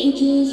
You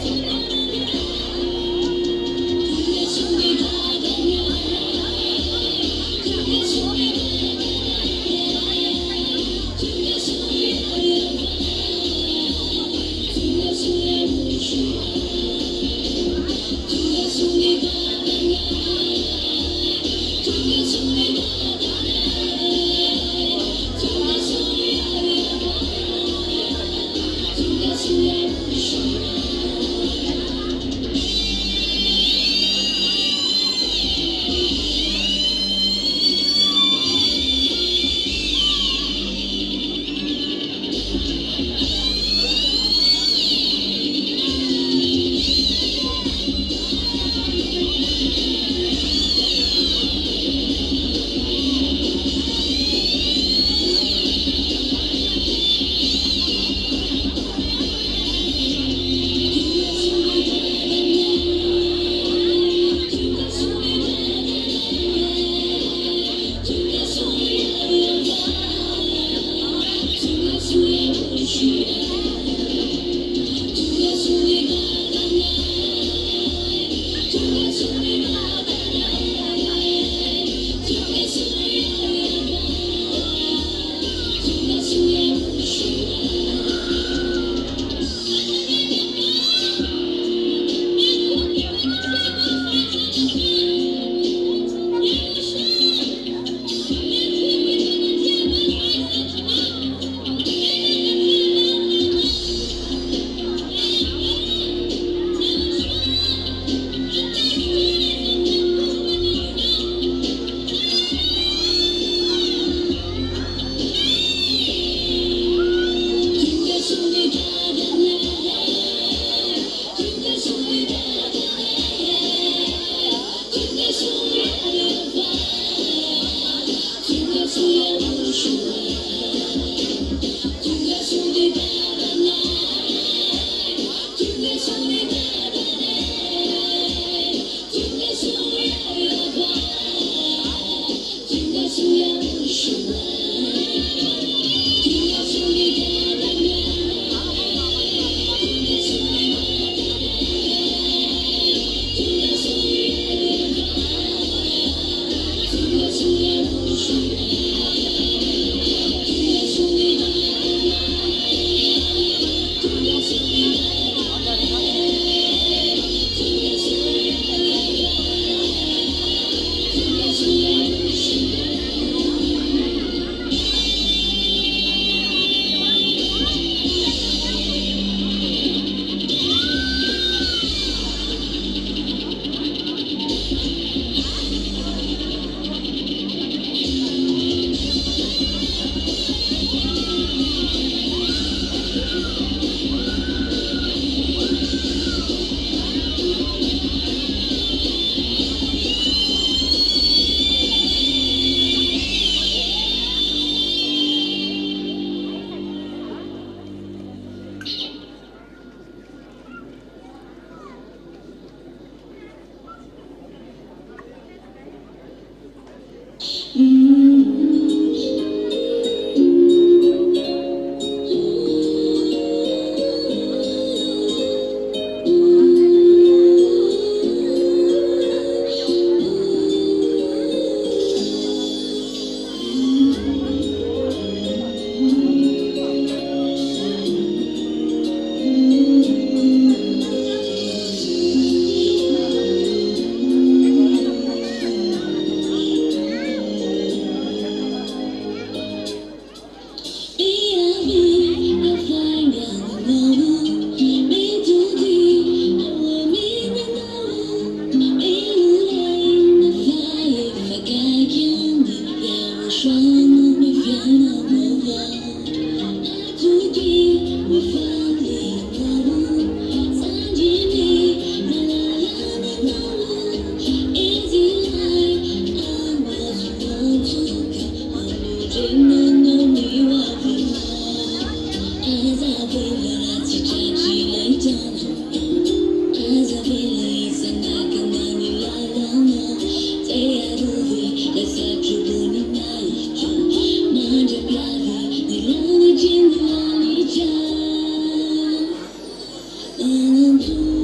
Thank you.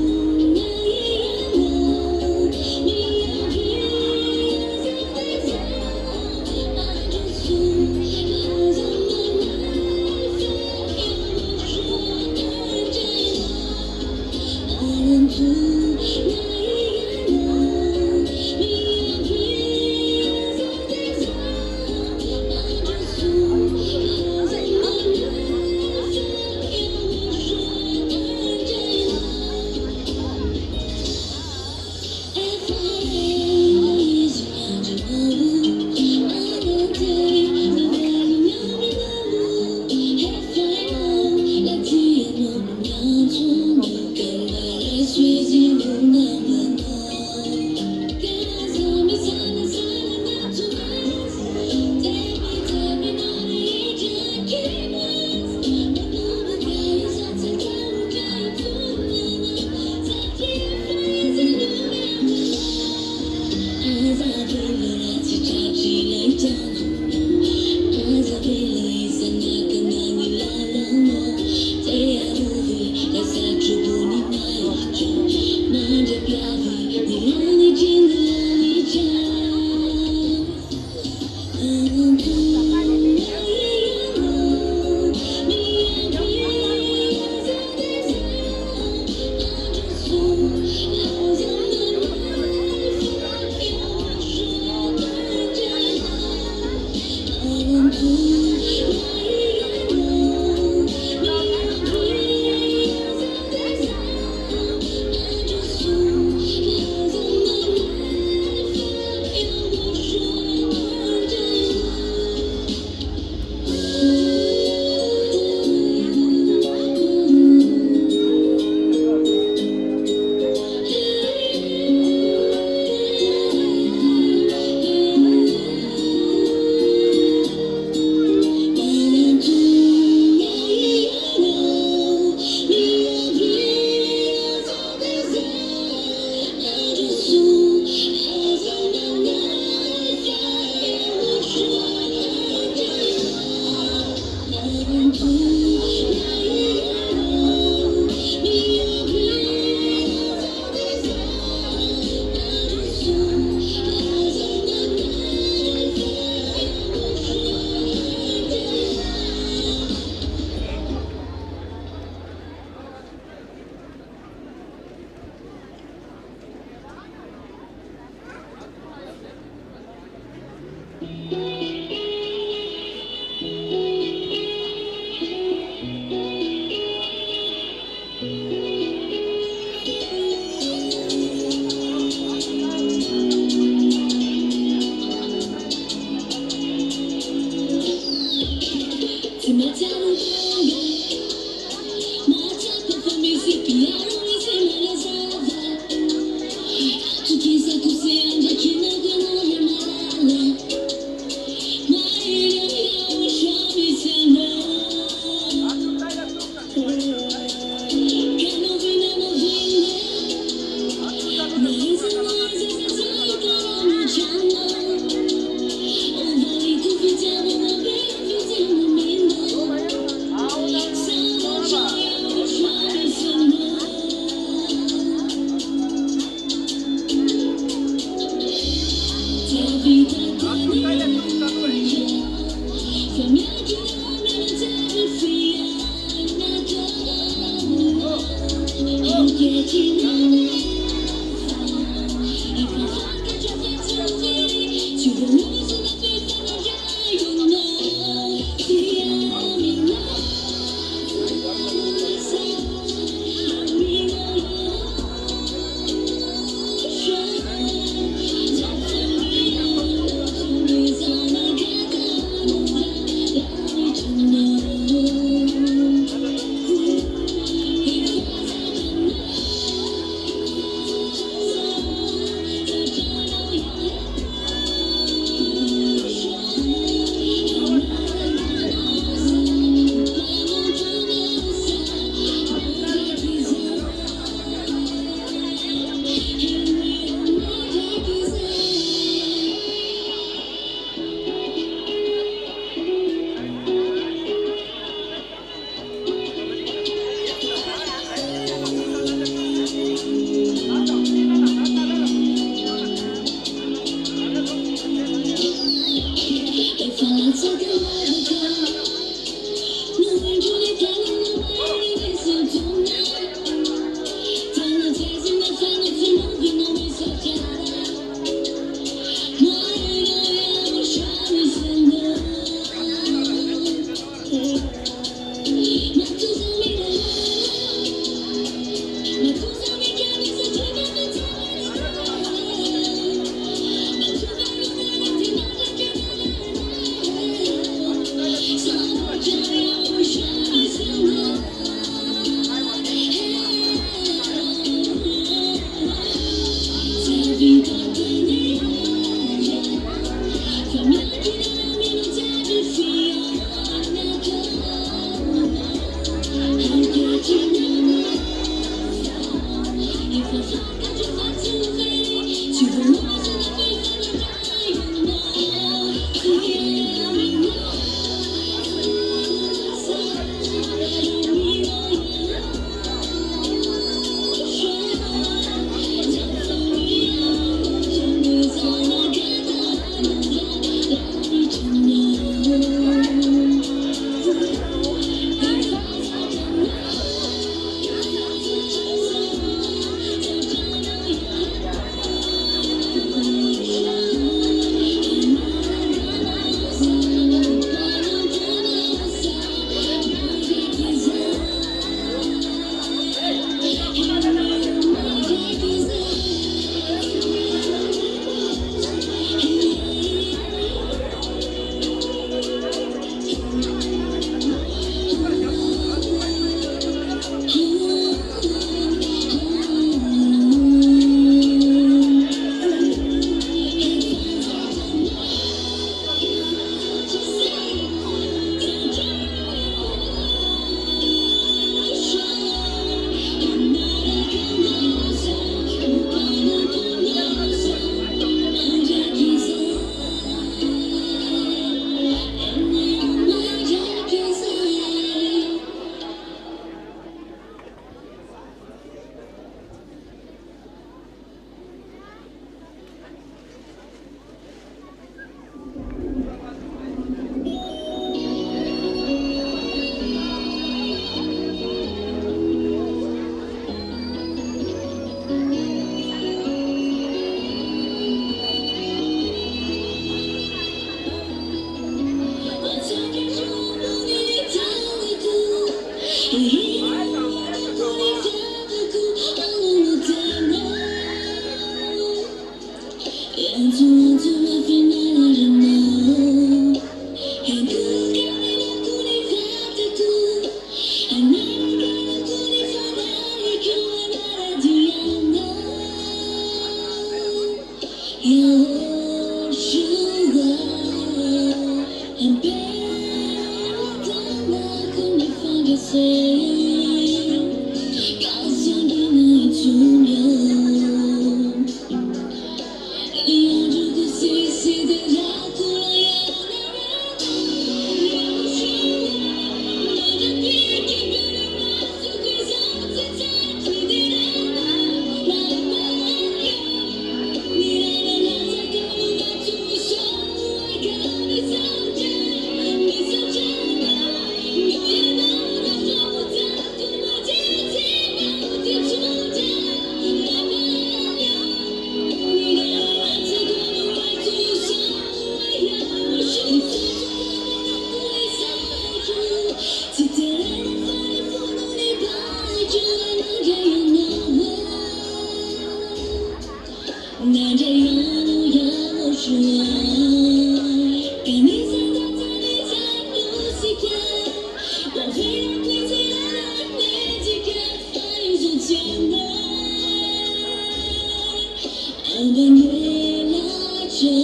Habang relajo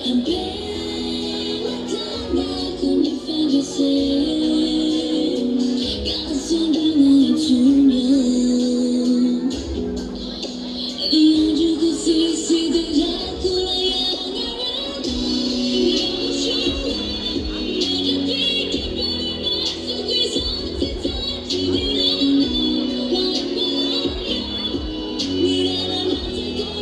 Hampir tanda kung difagisin Kaso dengan itunya Yang juga sisi diraku layangan YAHOSHUAH Menjadi masuk kisah cinta di dalam YAHVAH Di dalam hatiku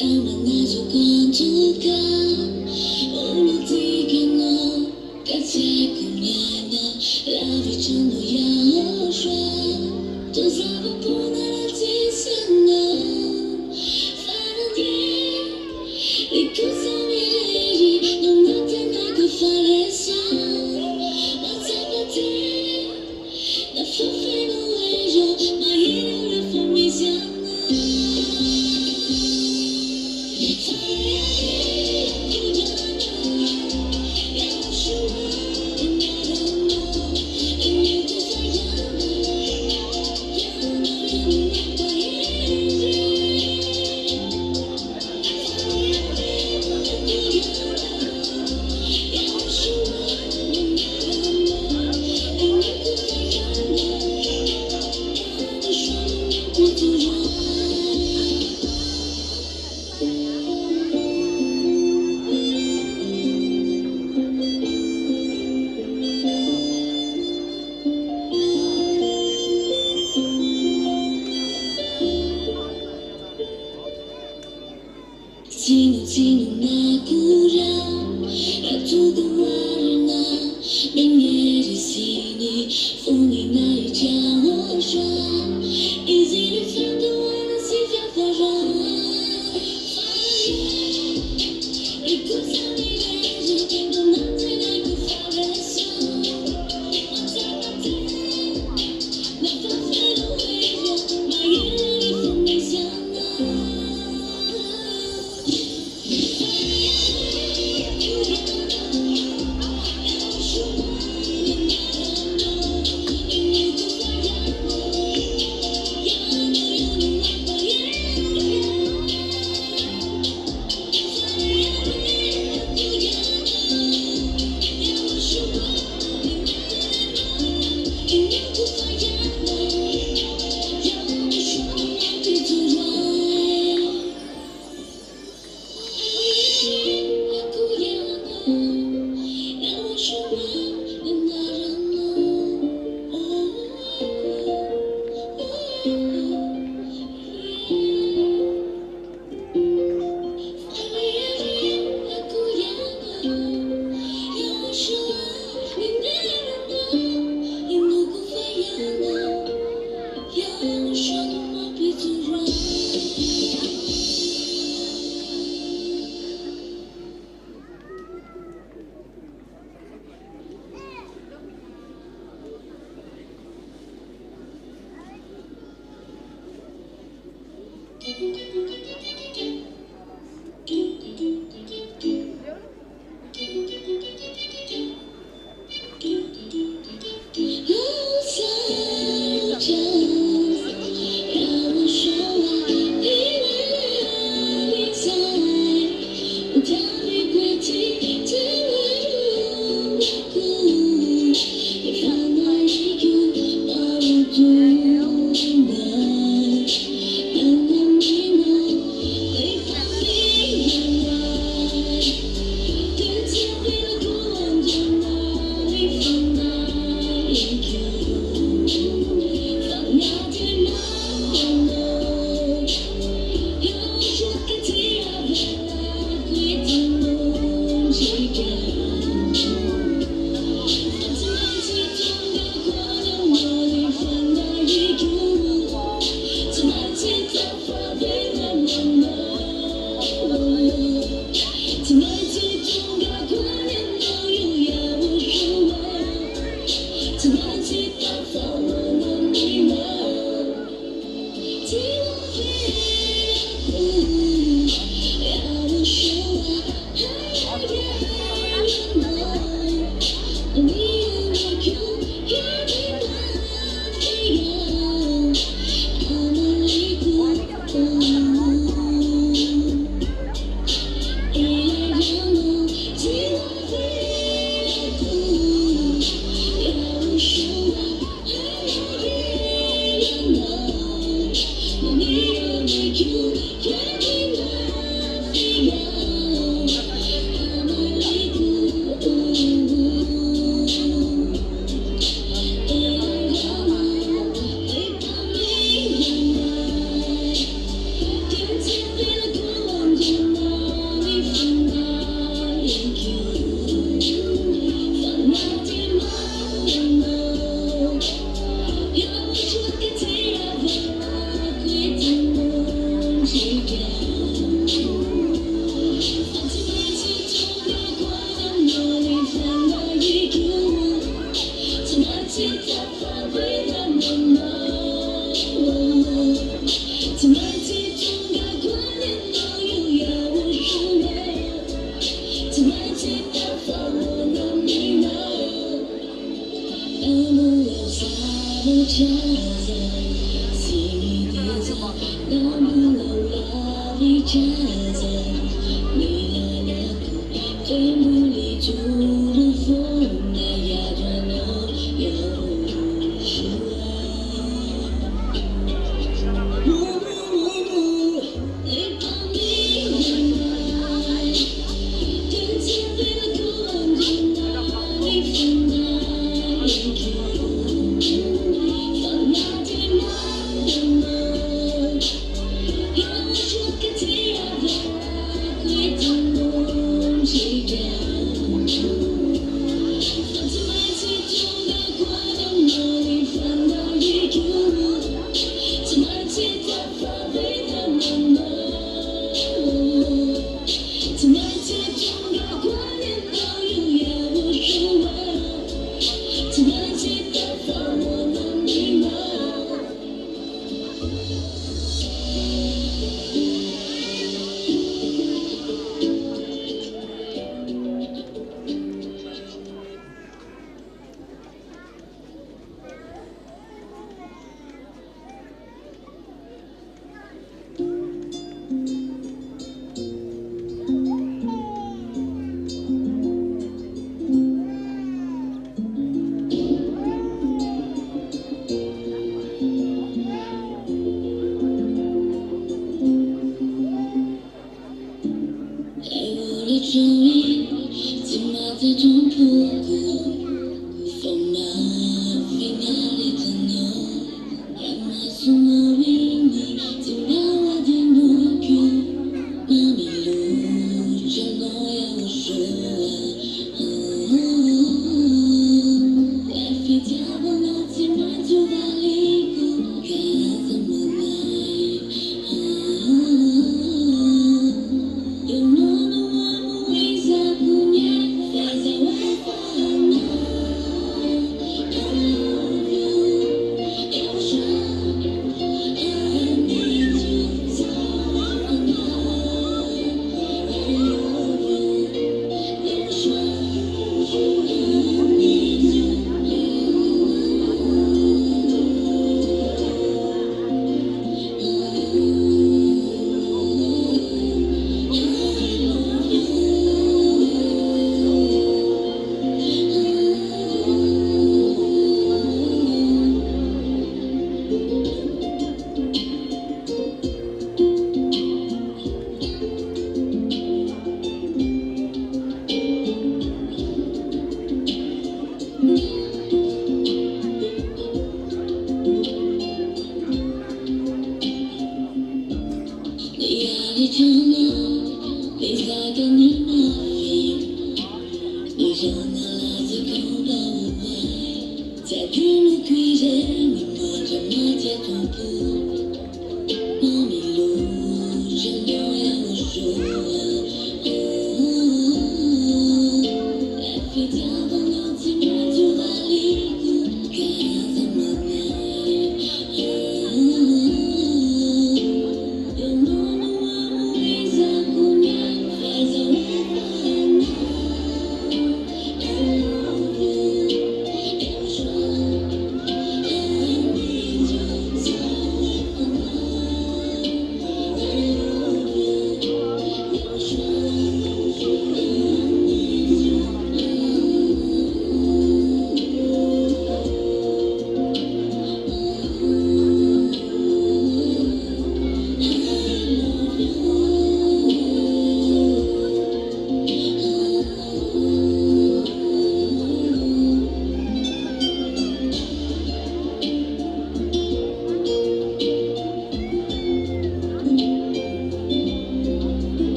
가만하죠 관두가 올라디게 너 같이 꿈야나 라비 전도 야호슈아 또 사고 보내라지 않나 파란게 리쿠사미레리 넌 나타나고 fal했어 마찬가지 나 fulfill away my hero for me Sino nakura Ratuga warna Mengeri sini Fungi na YAHOSHUAH Easy to find the one to see YAHVAH Rikusamireji No nothing I could forest Na fulfill away My enemy from this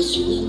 Oh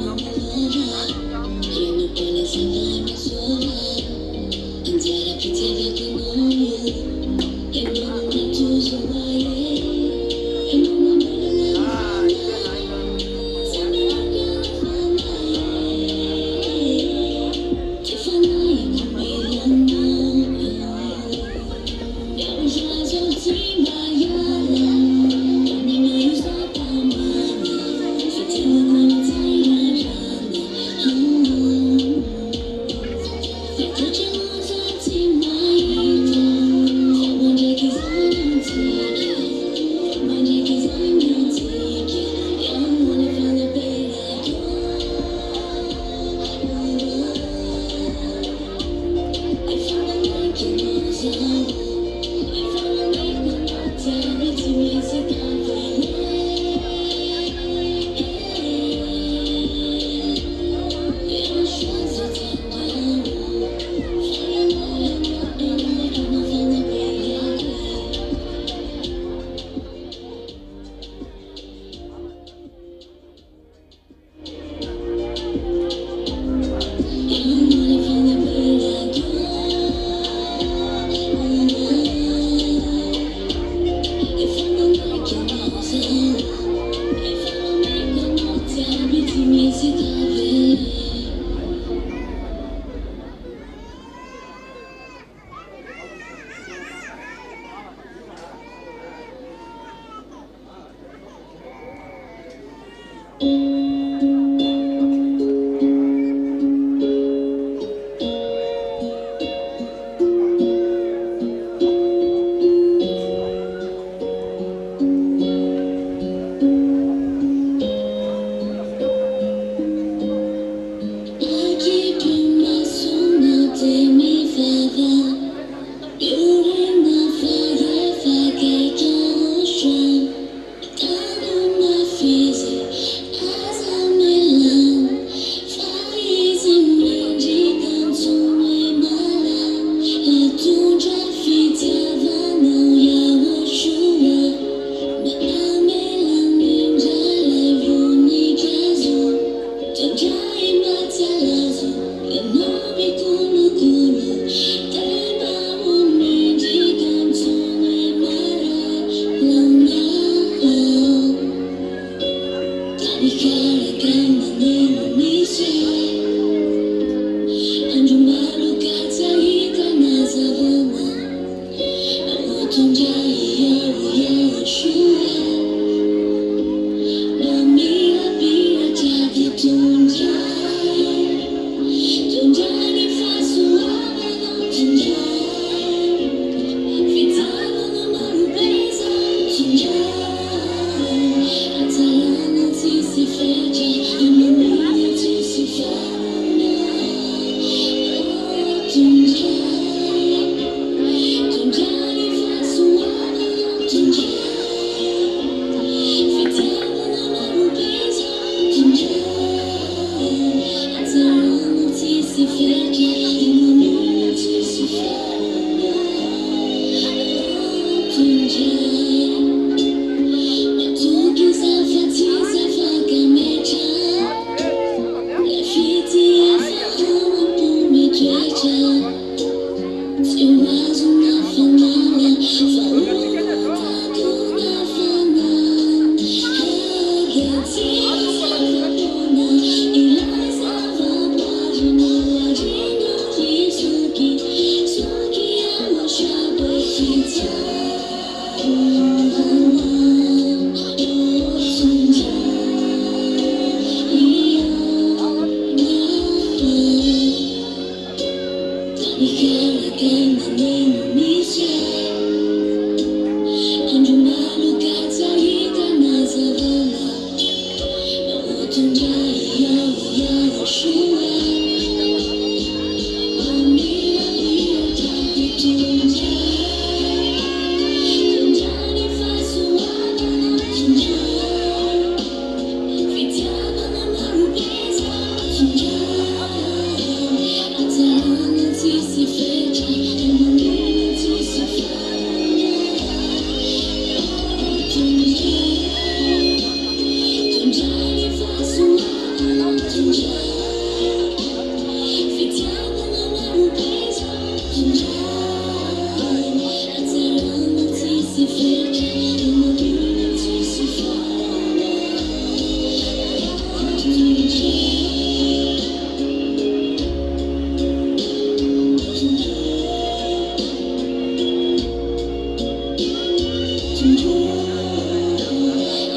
爱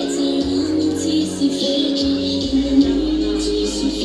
在让梦继续飞着，让命运继续发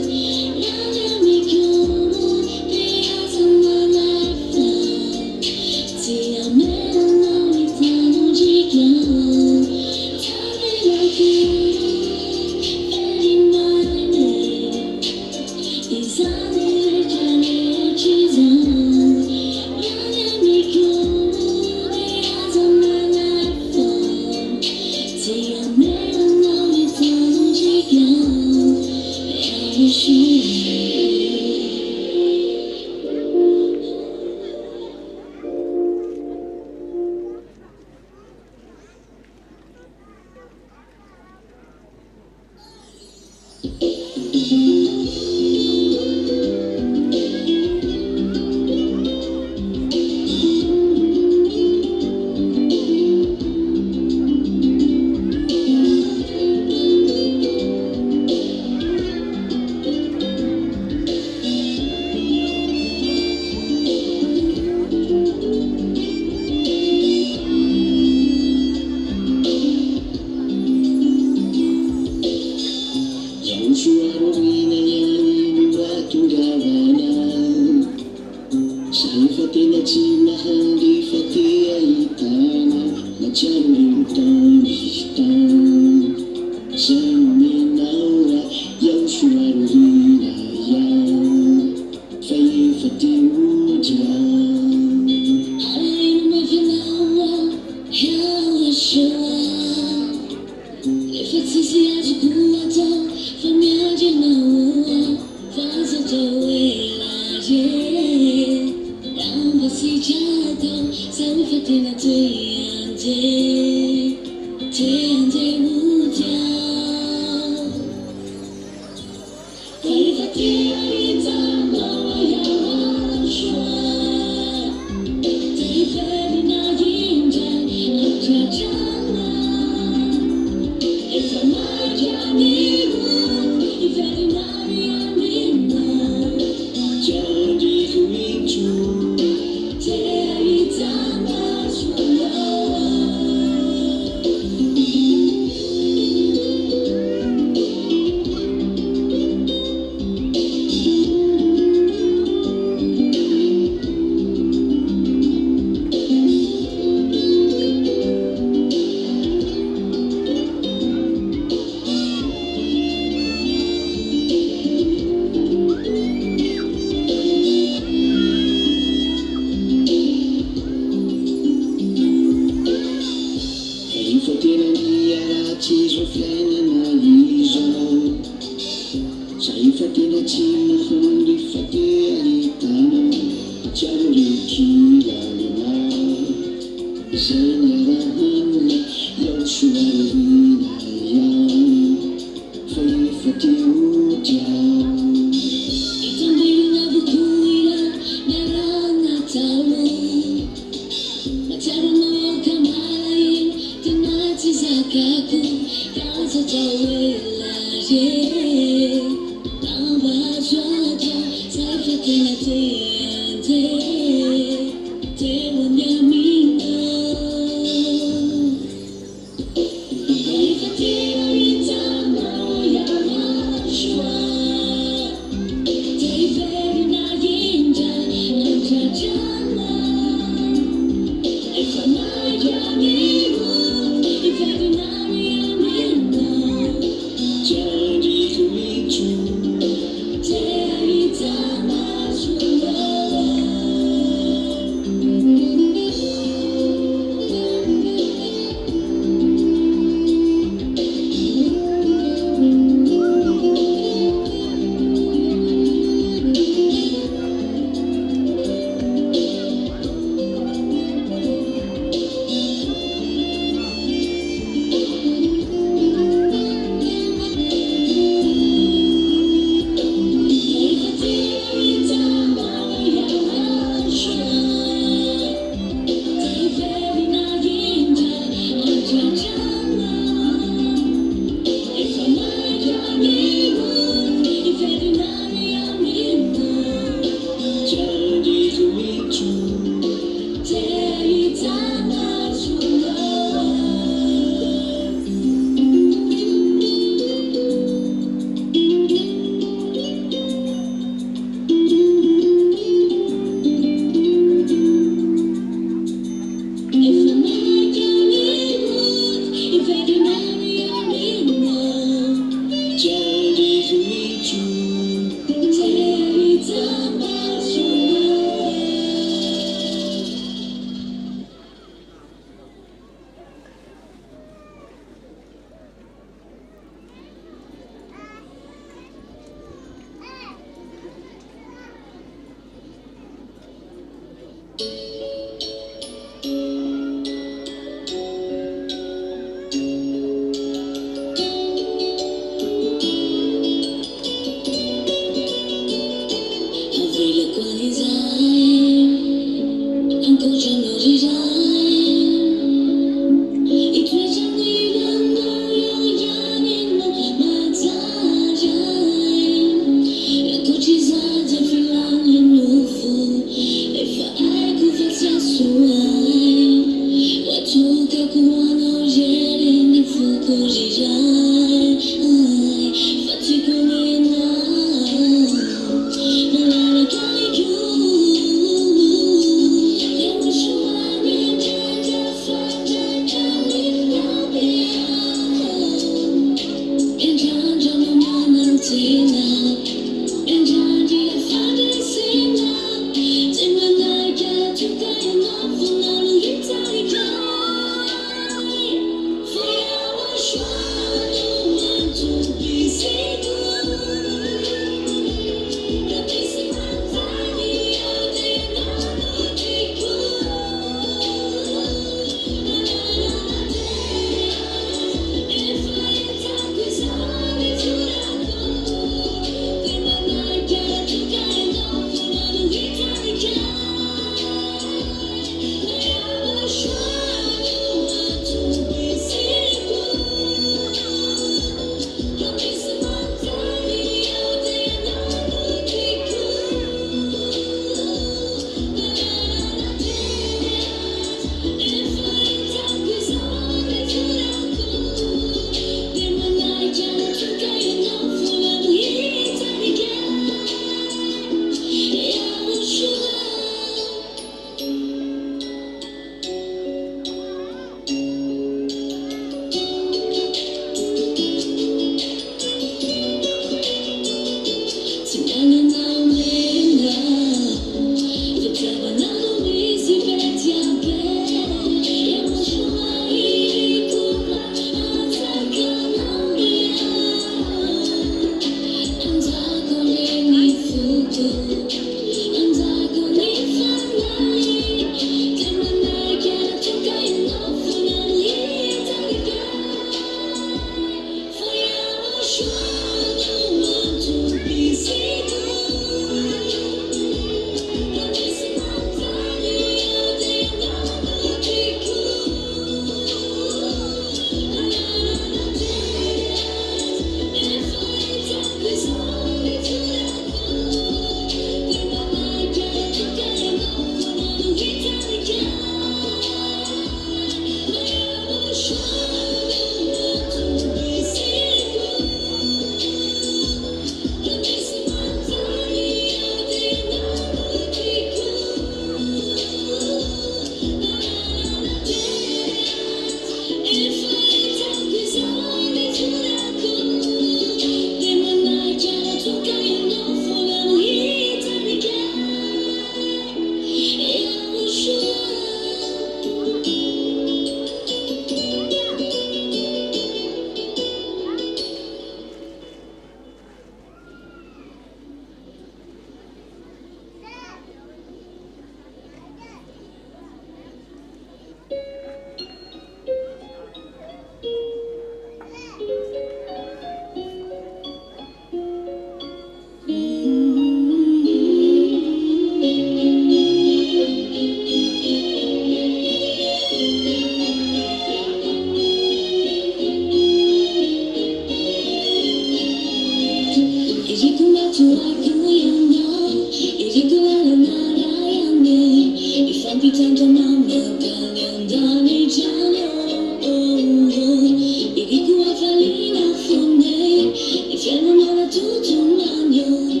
比tanto mamma calientare giallo e di cui farina funne e fiano male tutto un anno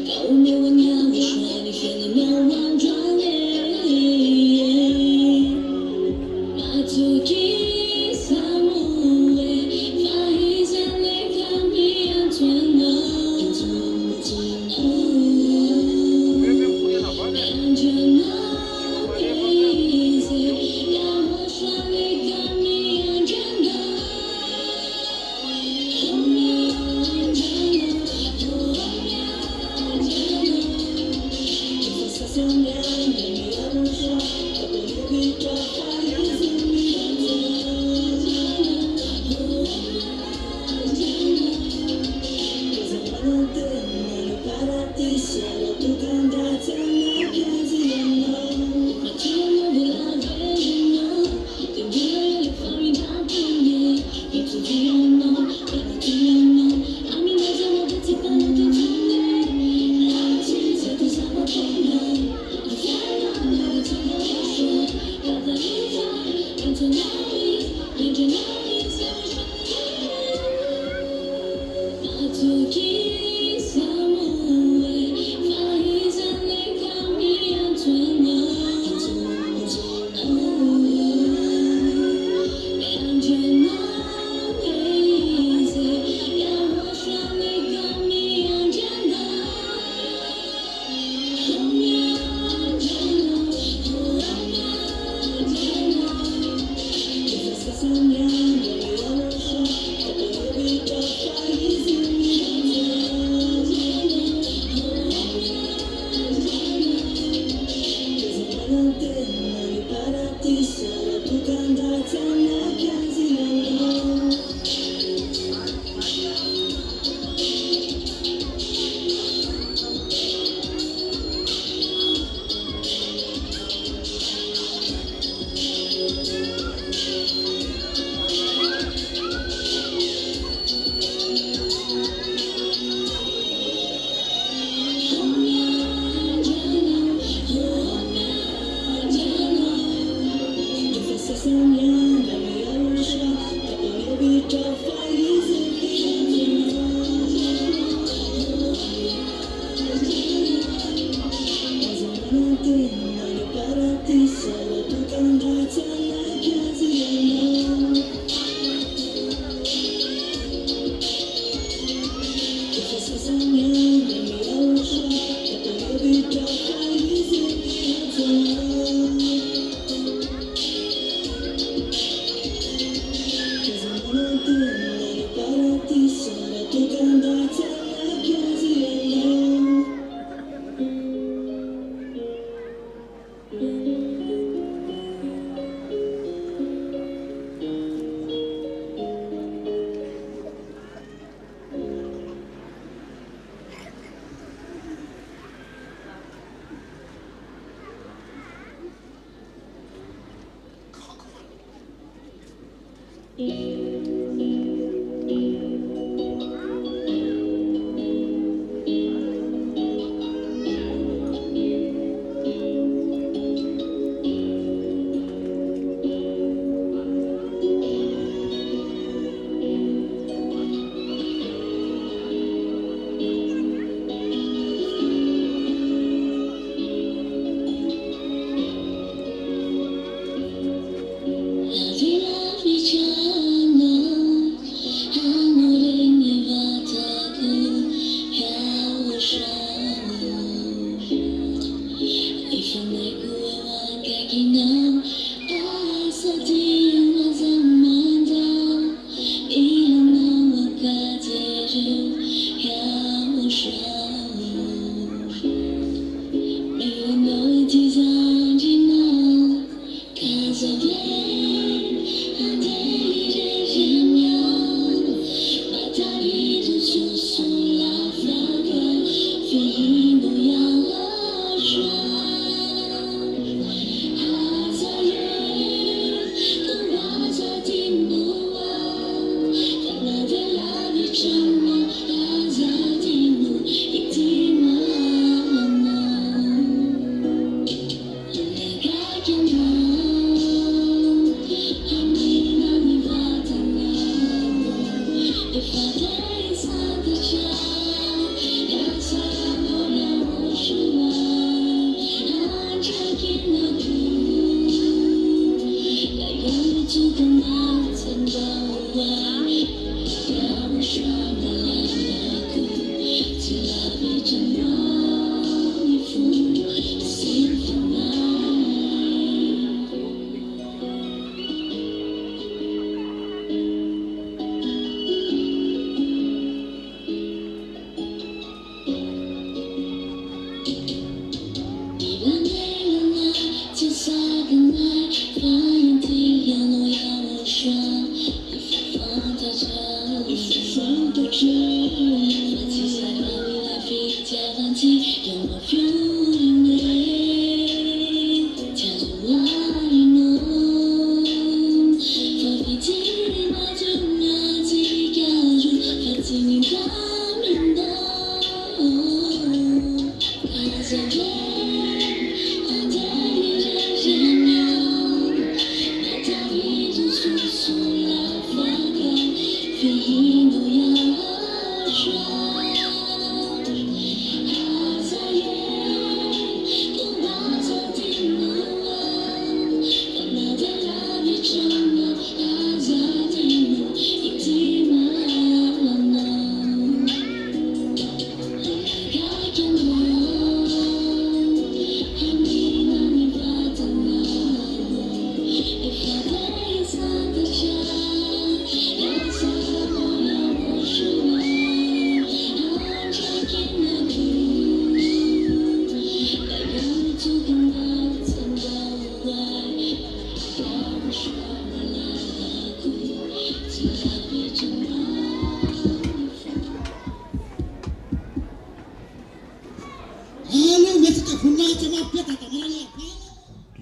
kaume wanya wishwa ni fiano na wandrale matuki samue faiza le kami antwena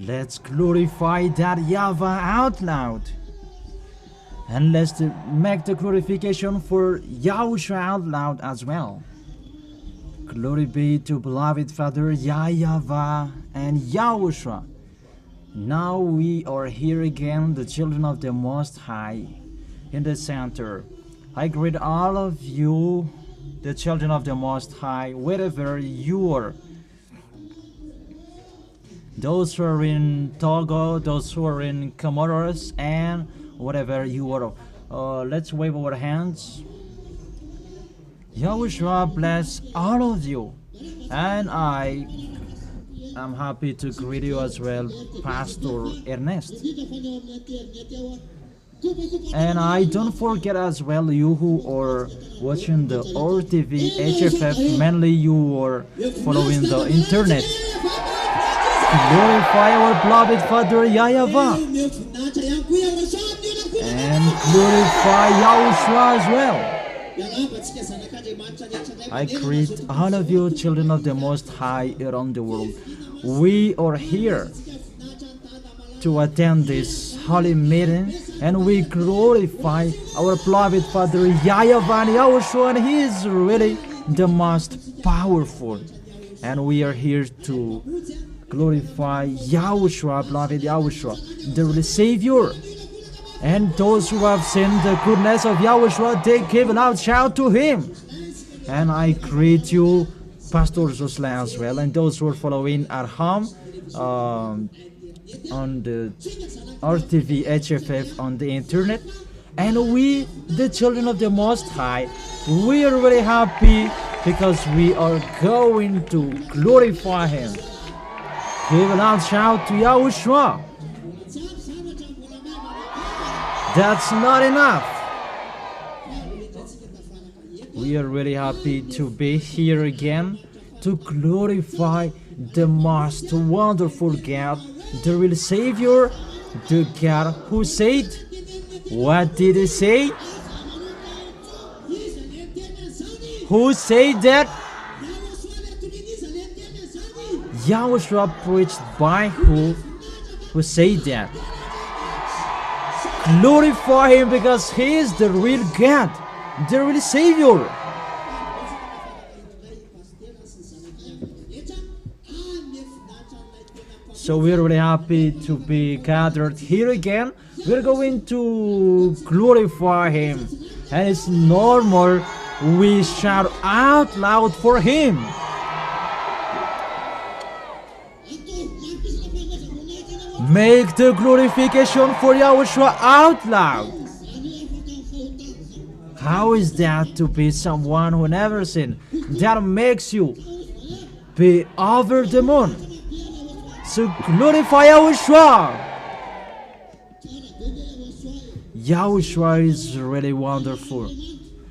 Let's glorify that YAHVAH out loud. And let's make the glorification for YAHOSHUA out loud as well. Glory be to beloved Father YAHVAH and YAHOSHUA. Now we are here again, the children of the Most High, in the center. I greet all of you, the children of the Most High, wherever you are. Those who are in Togo, those who are in Comoros, and whatever you are. Let's wave our hands. YAHOSHUA bless all of you, and I am happy to greet you as well, Pastor Ernest. And I don't forget as well you who are watching the RTV HFF, mainly you are following the internet. Glorify our beloved Father YAHVAH and glorify YAHOSHUA as well. I greet all of you children of the Most High around the world. We are here to attend this holy meeting, and we glorify our beloved Father YAHVAH and YAHOSHUA, and He is really the most powerful. And we are here to glorify YAHOSHUA, beloved YAHOSHUA, the really Savior. And those who have seen the goodness of YAHOSHUA, they give a loud shout to Him. And I greet you, Pastor ZHYAH as well, and those who are following at home on the RTV HFF on the internet. And we, the children of the Most High, we are very happy because we are going to glorify Him. Give a loud shout to YAHOSHUA. That's not enough. We are really happy to be here again to glorify the most wonderful God, the real Savior, the God who said, what did He say? Who said that? YAHOSHUA preached by who said that? Glorify Him because He is the real God, the real Savior. So we're really happy to be gathered here again. We're going to glorify Him, and it's normal we shout out loud for Him. Make the glorification for YAHOSHUA out loud. How is that to be someone who never sinned? That makes you be over the moon. So glorify YAHOSHUA. YAHOSHUA is really wonderful.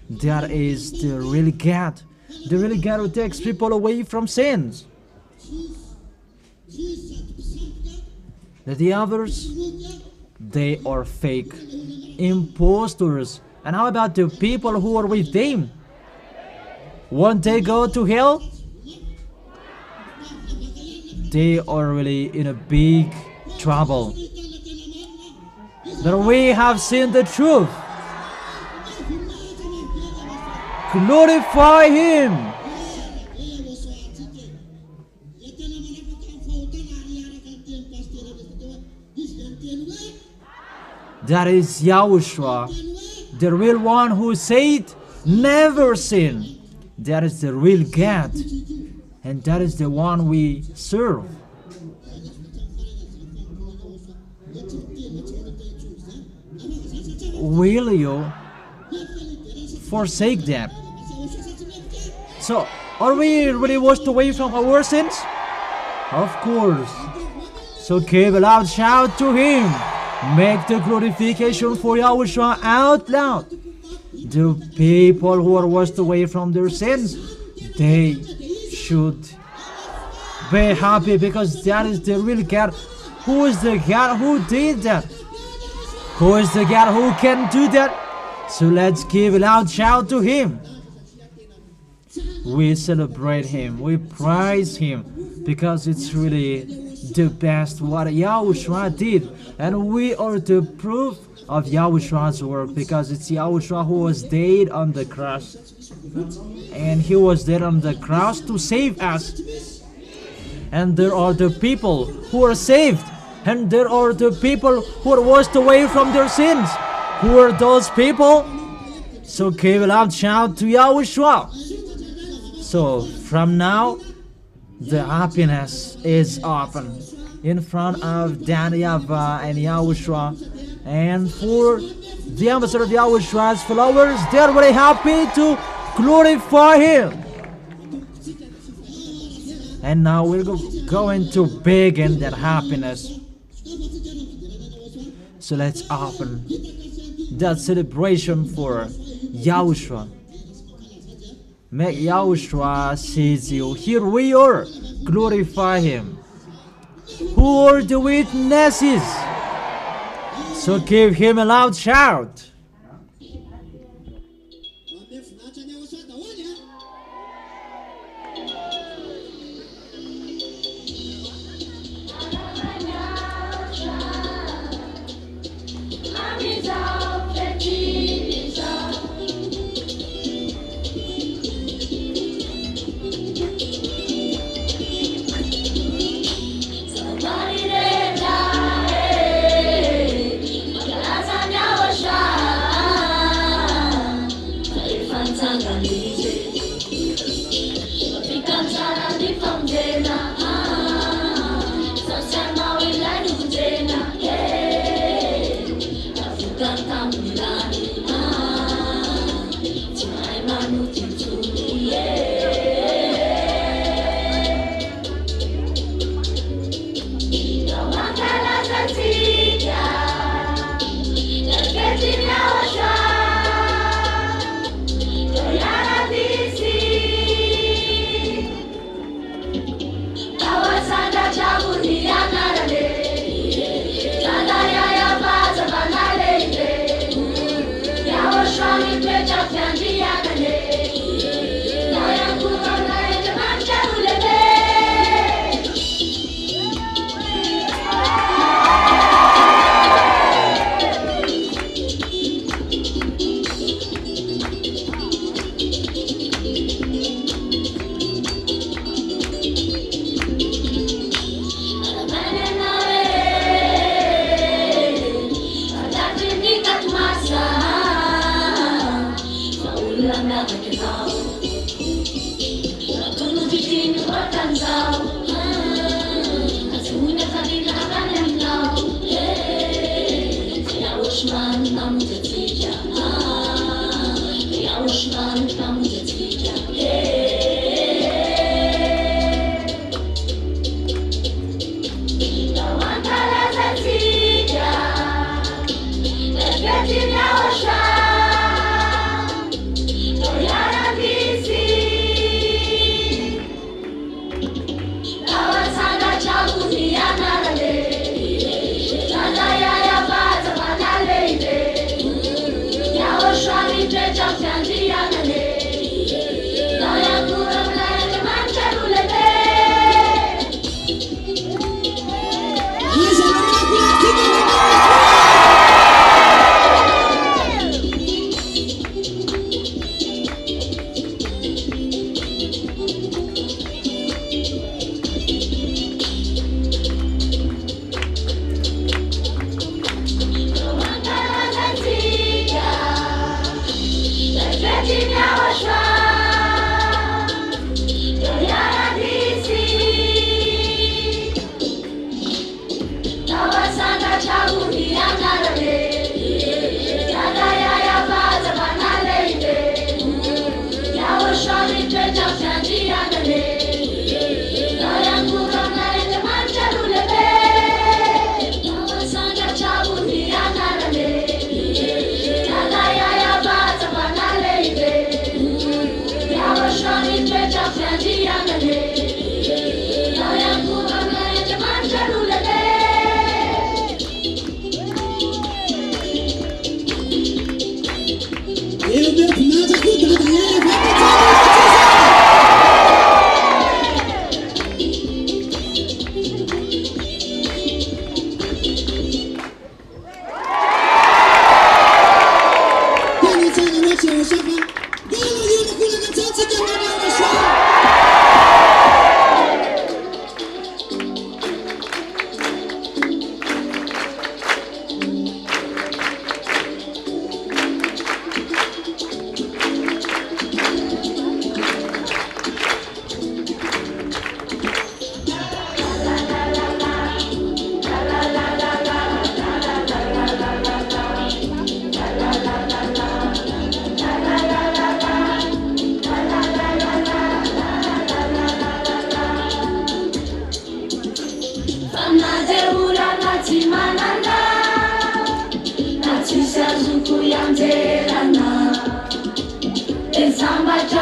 That is the real God. The real God who takes people away from sins. The others, they are fake, impostors. And how about the people who are with them? Won't they go to hell? They are really in a big trouble. But we have seen the truth. Glorify Him. That is YAHOSHUA, the real one who said, never sin. That is the real God. And that is the one we serve. Will you forsake that? So, are we really washed away from our sins? Of course. So give a loud shout to Him. Make the glorification for YAHOSHUA out loud. The people who are washed away from their sins, they should be happy because that is the real God. Who is the God who did that? Who is the God who can do that? So let's give a loud shout to Him. We celebrate Him. We praise Him because it's really the best what Yahushua did, and we are the proof of Yahushua's work, because it's Yahushua who was dead on the cross, and he was dead on the cross to save us. And there are the people who are saved, and there are the people who are washed away from their sins. Who are those people? So give a loud shout to Yahushua. So from now, the happiness is open in front of Dan, YAHVAH, and Yahushua. And for the ambassador of Yahushua's followers, they are very happy to glorify him. And now we're going to begin that happiness. So let's open that celebration for Yahushua. Make Yahushua sees you. Here we are. Glorify him. Who are the witnesses? So give him a loud shout. YAHVAH.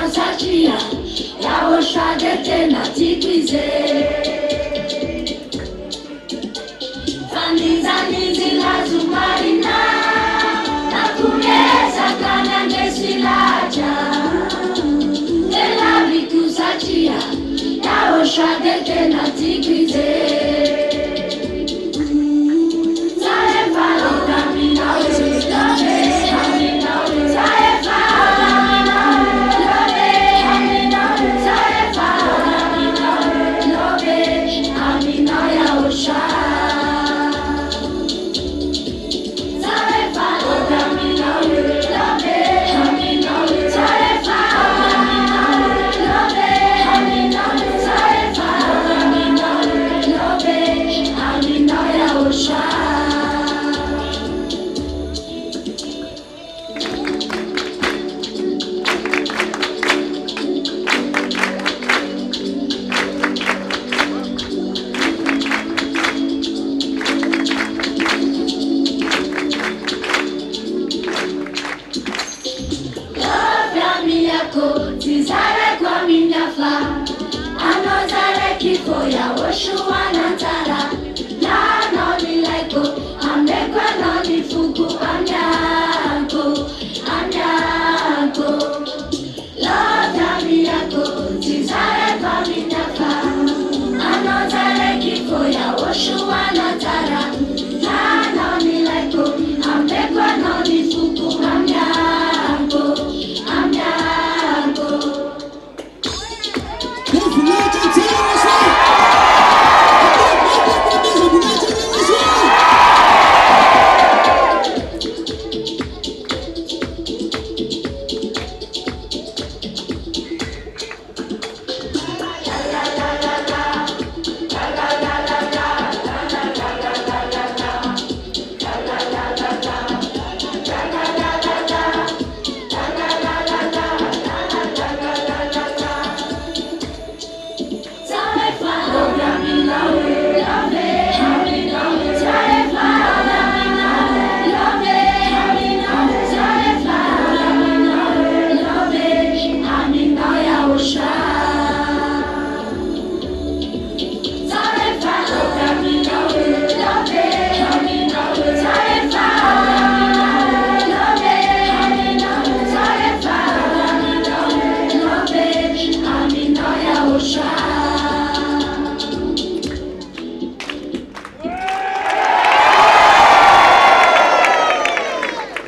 ZHYAH, YAHOSHUAH tena tikwize. Fanizanizi lazumarina, nakuleza kana ngesilaja. Elaviku ZHYAH, YAHOSHUAH tena tikwize. YAHOSHUAH Nantara, na noni leko, amekwa noni fuku amyako, amyako. Love yami yako, tizare kwa minyafa, anozare kifo YAHOSHUAH Nantara, na noni leko, amekwa noni fuku amyako, amyako.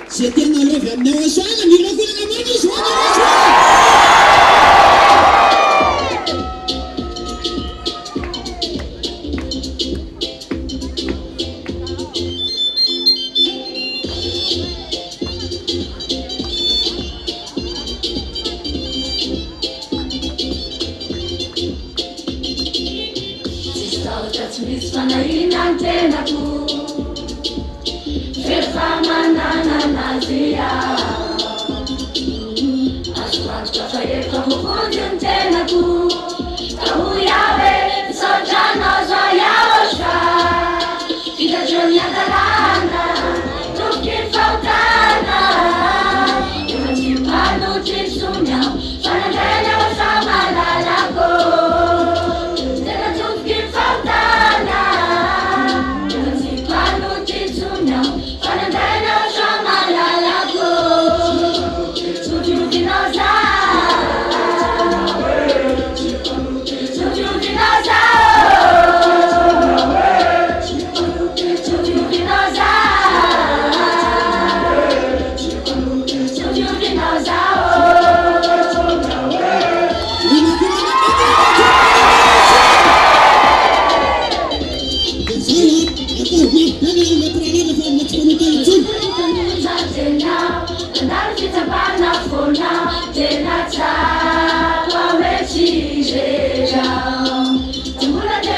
C'était dans le verbe. YAHOSHUAH, le microphone à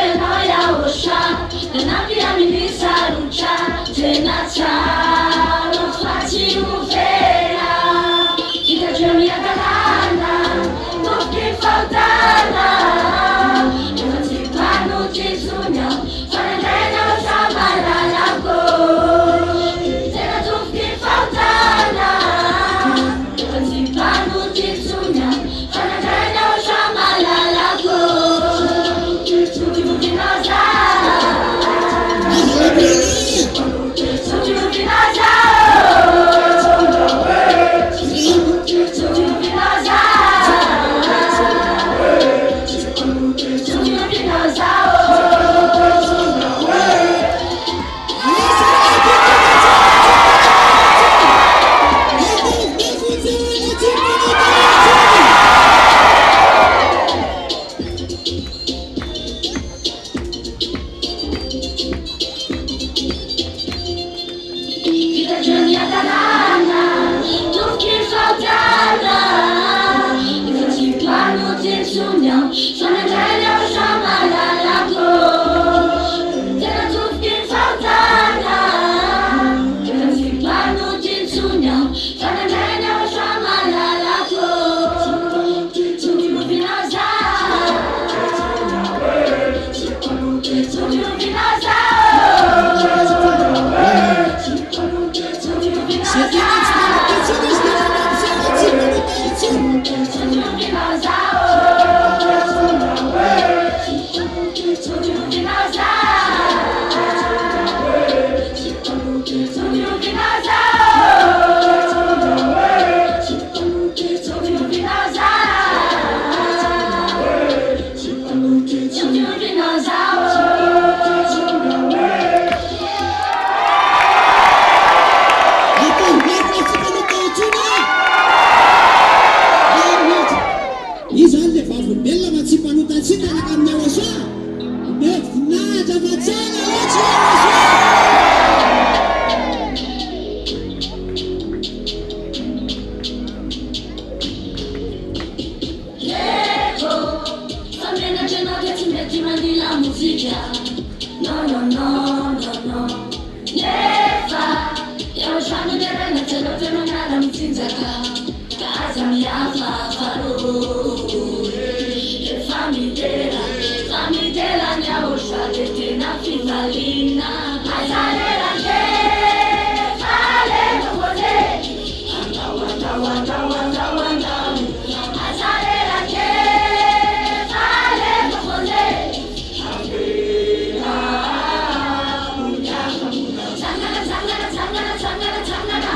la main, YAHOSHUAH. Never, Yahushua nera na telo telo na mtinzaka. Kaza YAHVAH faru. Famidela Yahushua tete na fivalina. Azalera ke, fale mwote. Wanda wanda wanda wanda. Azalera ke, fale mwote. Zangana zangana zangana zangana zangana.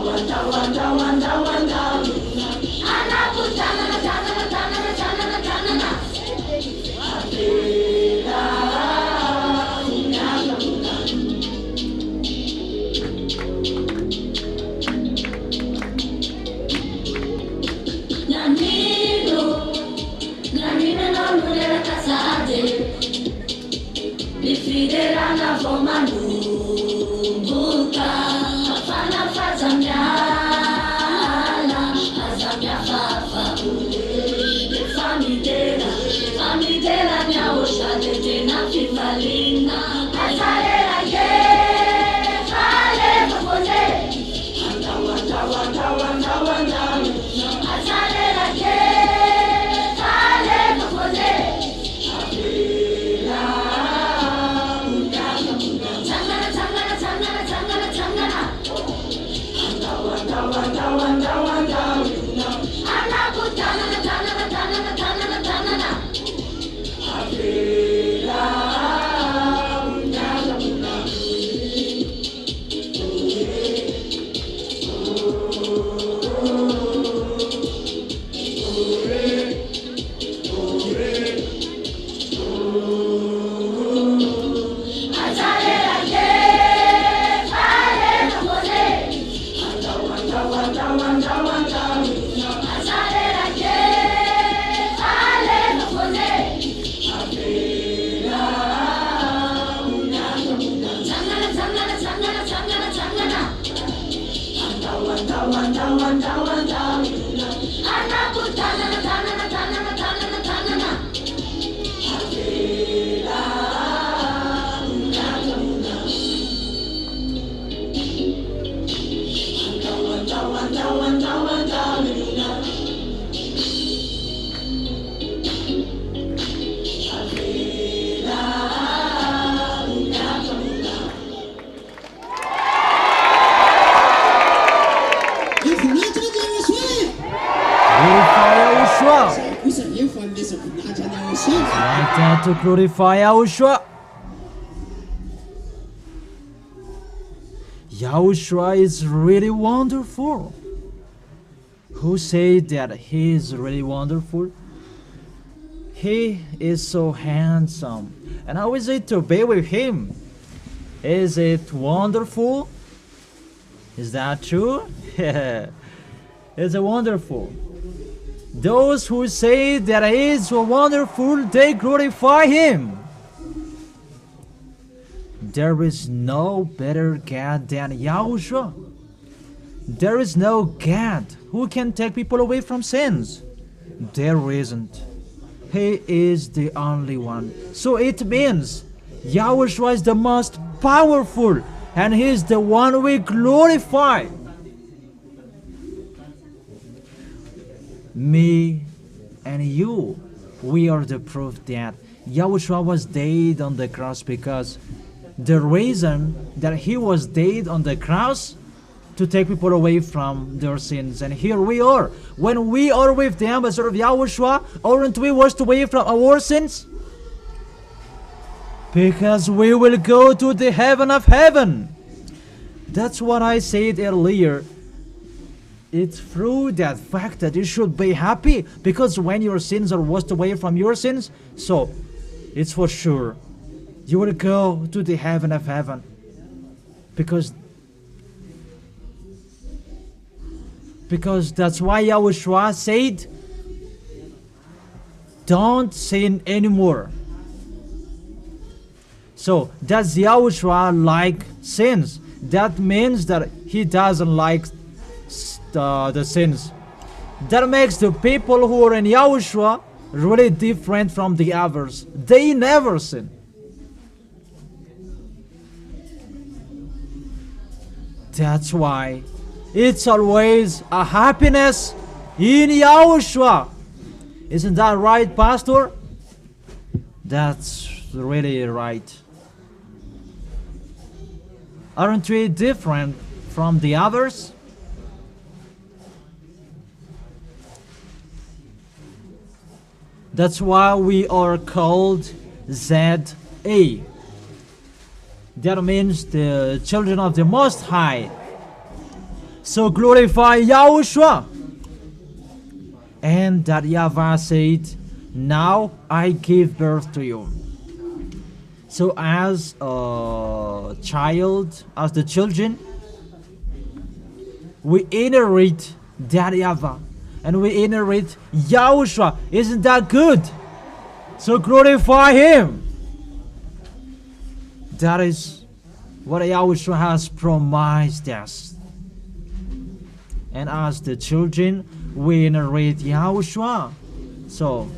Wanda wanda wanda wanda. Anakutana na tana na tana na tana na tana na. Nanino no mulher casada. Bifidera na forma nunca. Afana faz a minha ala, faz a minha fafa. Famidela YAHOSHUA tete na fivalina. Azalera que fale pra você. Wanda wanda wanda wanda wanda. Azalera que fale pra você. Zangana zangana zangana zangana zangana. Wanda wanda wanda wanda. Anakutana na tana na tana na tana na tana na. Azalera que fale pra você. Wanda wanda wanda wanda. Azalera que fale pra você. Zangana zangana zangana zangana zangana. Wanda wanda wanda wanda. Anakutana na tana na tana na tana na tana na. Wanda wanda wanda wanda. Glorify Yahushua. Kusa yefu amesa kunacha na Yahushua. Like that to glorify Yahushua. Yahushua is really wonderful. Who said that he is really wonderful? He is so handsome. And how is it to be with him? Is it wonderful? Is that true? It's wonderful. Those who say that he is so wonderful, they glorify him. There is no better God than Yahushua. There is no God who can take people away from sins. There isn't. He is the only one. So it means Yahushua is the most powerful, and he is the one we glorify. Me and you, we are the proof that Yahushua was dead on the cross, because the reason that he was dead on the cross to take people away from their sins. And here we are. When we are with the ambassador of Yahushua, aren't we washed away from our sins? Because we will go to the heaven of heaven. That's what I said earlier. It's through that fact that you should be happy, because when your sins are washed away from your sins, so it's for sure you will go to the heaven of heaven. Because that's why Yahushua said, don't sin anymore. So does Yahushua like sins? That means that he doesn't like the sins. That makes the people who are in Yahushua really different from the others. They never sin. That's why it's always a happiness in Yahushua. Isn't that right, Pastor? That's really right. Aren't we different from the others? That's why we are called ZHYAH. That means the children of the Most High. So glorify Yahushua. And that YAHVAH said, now I give birth to you. So as a child, as the children, we inherit that YAHVAH. And we inherit Yahushua. Isn't that good? So glorify Him. That is what Yahushua has promised us. And as the children, we inherit Yahushua. So,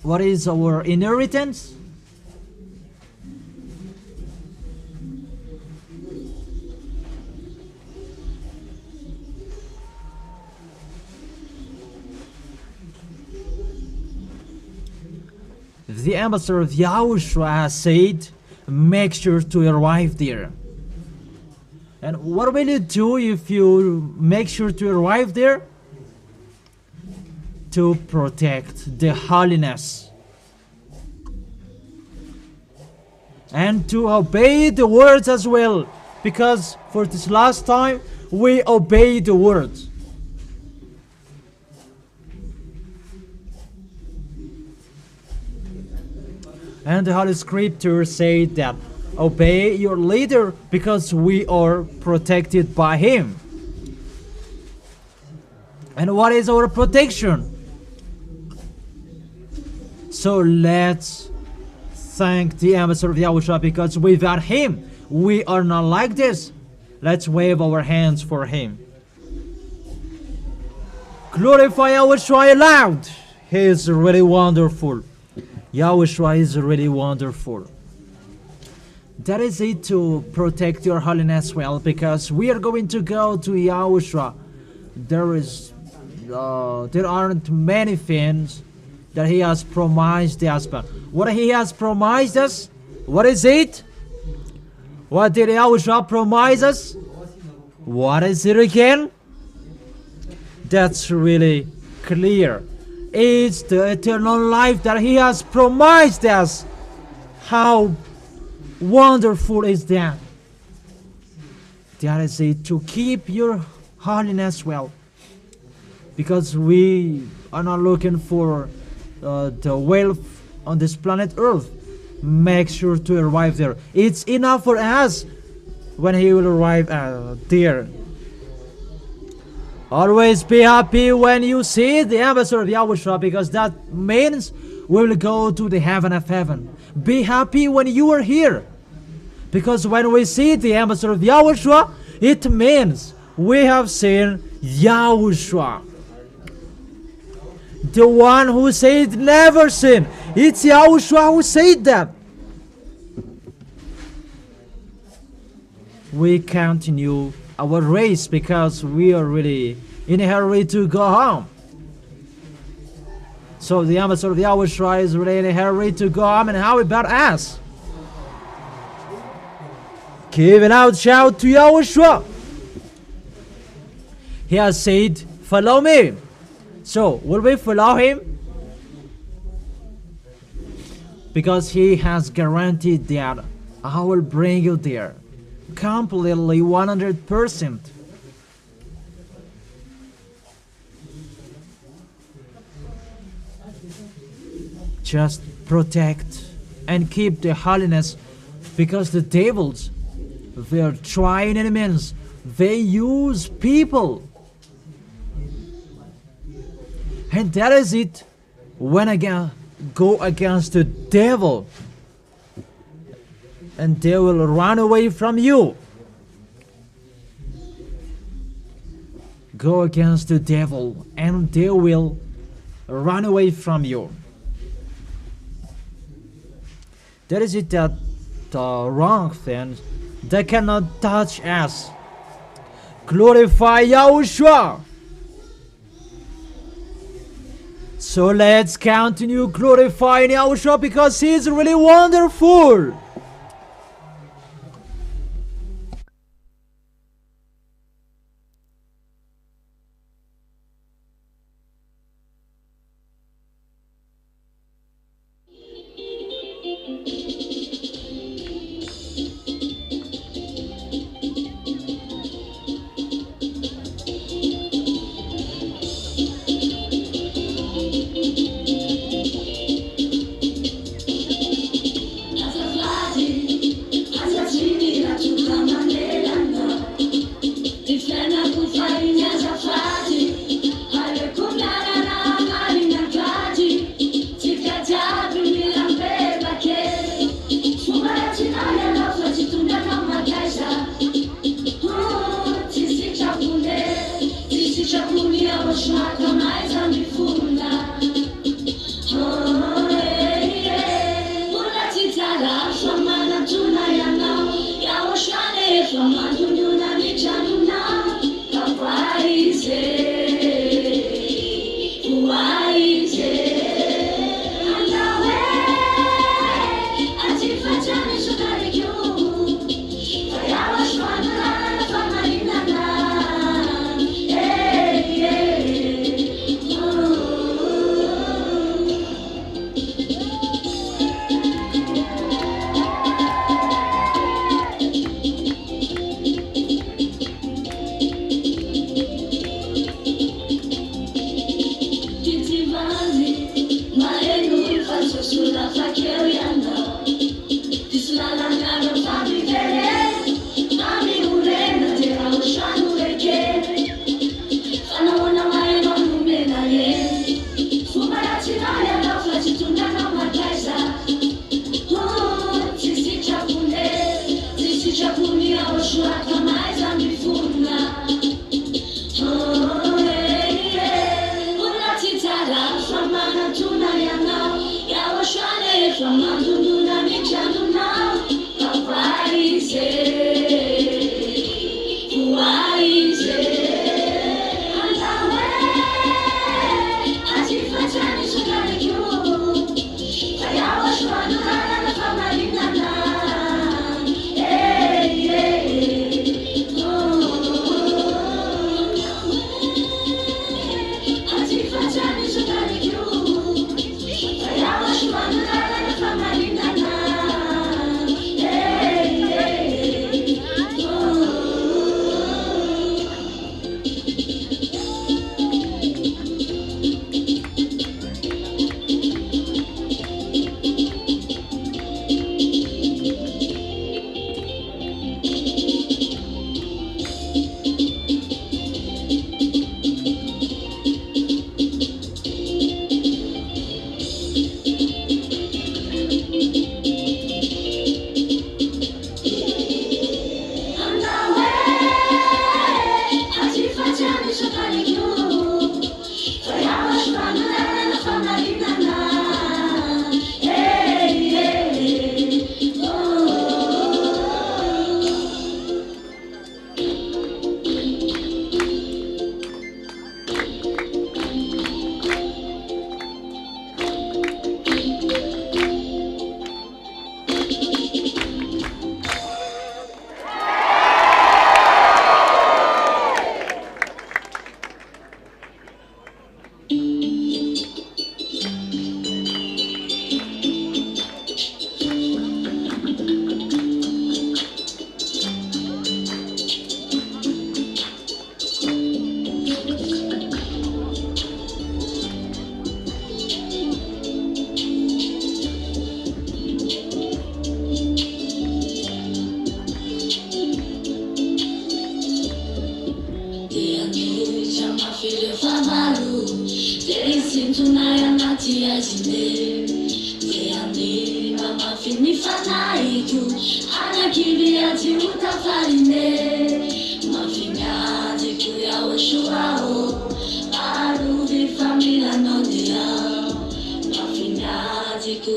what is our inheritance? The ambassador of Yahushua has said, make sure to arrive there. And what will you do if you make sure to arrive there? To protect the holiness. And to obey the words as well. Because for this last time, we obey the words. And the Holy Scripture said that obey your leader because we are protected by him. And what is our protection? So let's thank the ambassador of Yahushua, because without him we are not like this. Let's wave our hands for him. Glorify Yahushua aloud. He is really wonderful. Yahushua is really wonderful. That is it, to protect your holiness well, because we are going to go to Yahushua. There aren't many things that he has promised us, but what he has promised us, what is it? What did Yahushua promise us? What is it again? That's really clear. It's the eternal life that he has promised us. How wonderful is that? That is it, to keep your holiness well. Because we are not looking for the wealth on this planet Earth. Make sure to arrive there. It's enough for us when he will arrive there. Always be happy when you see the ambassador of Yahushua, because that means we will go to the heaven of heaven. Be happy when you are here, because when we see the ambassador of Yahushua, it means we have seen Yahushua. The one who said never sin. It's Yahushua who said that. We continue our race because we are really in a hurry to go home. So the ambassador of Yahushua is really in a hurry to go home, and how about us? Give a loud shout to Yahushua. He has said, follow me. So will we follow him? Because he has guaranteed that I will bring you there. Completely 100%. Just protect and keep the holiness, because the devils, they are trying enemies. They use people. And that is it. When I go against the devil, and they will run away from you. Go against the devil, and they will run away from you. That is it, that the wrong things They cannot touch us. Glorify Yahushua. So let's continue glorifying Yahushua because He is really wonderful.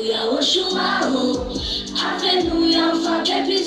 YAHOSHUAH, Ave no YAHVAH,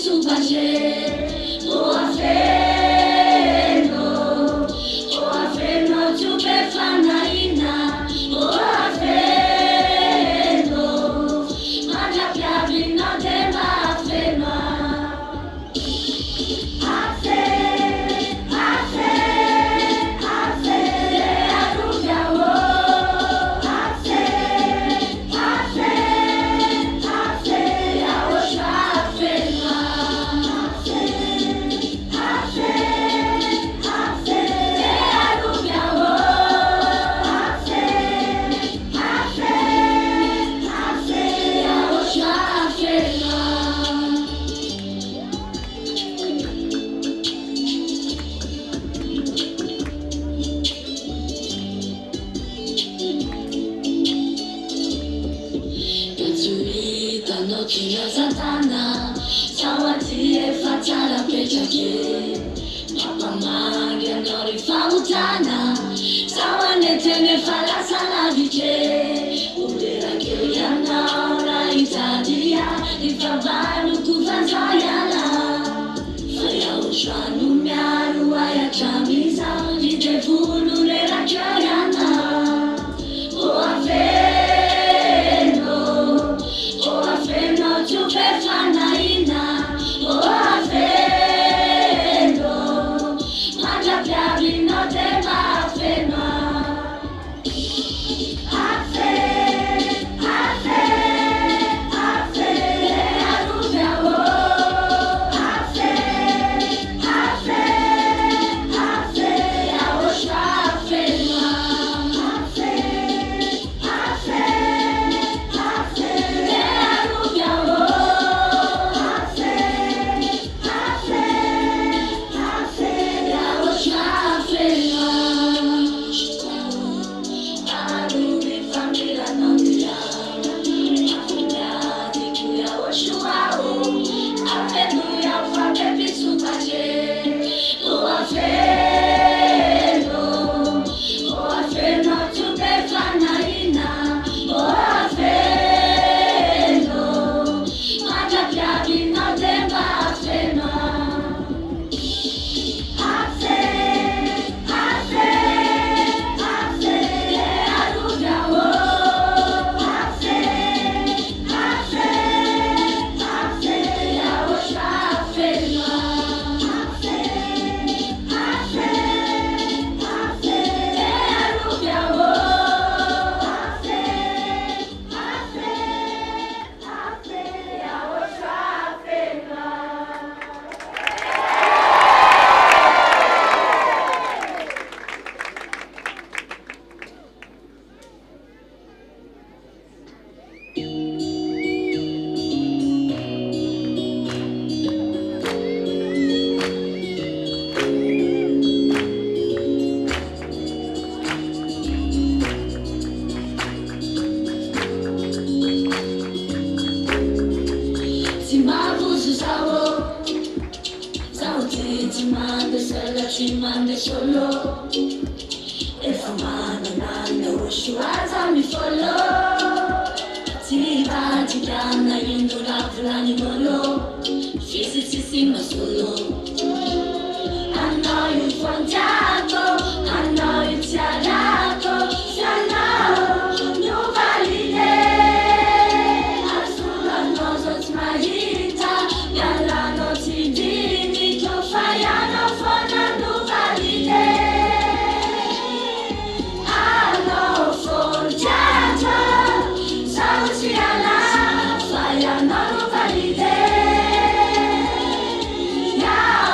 solo e famano nando YAHOSHUAH mi follow ti bati kana yindura fulani molo fizisi sima solo I know you from Jago, I know you Tiarago, Sana, no valide. Asura knows my hita, Yala no tidini, to fire no fona no valide. I know for Jago, ZHYAH, fire no valide. Yeah.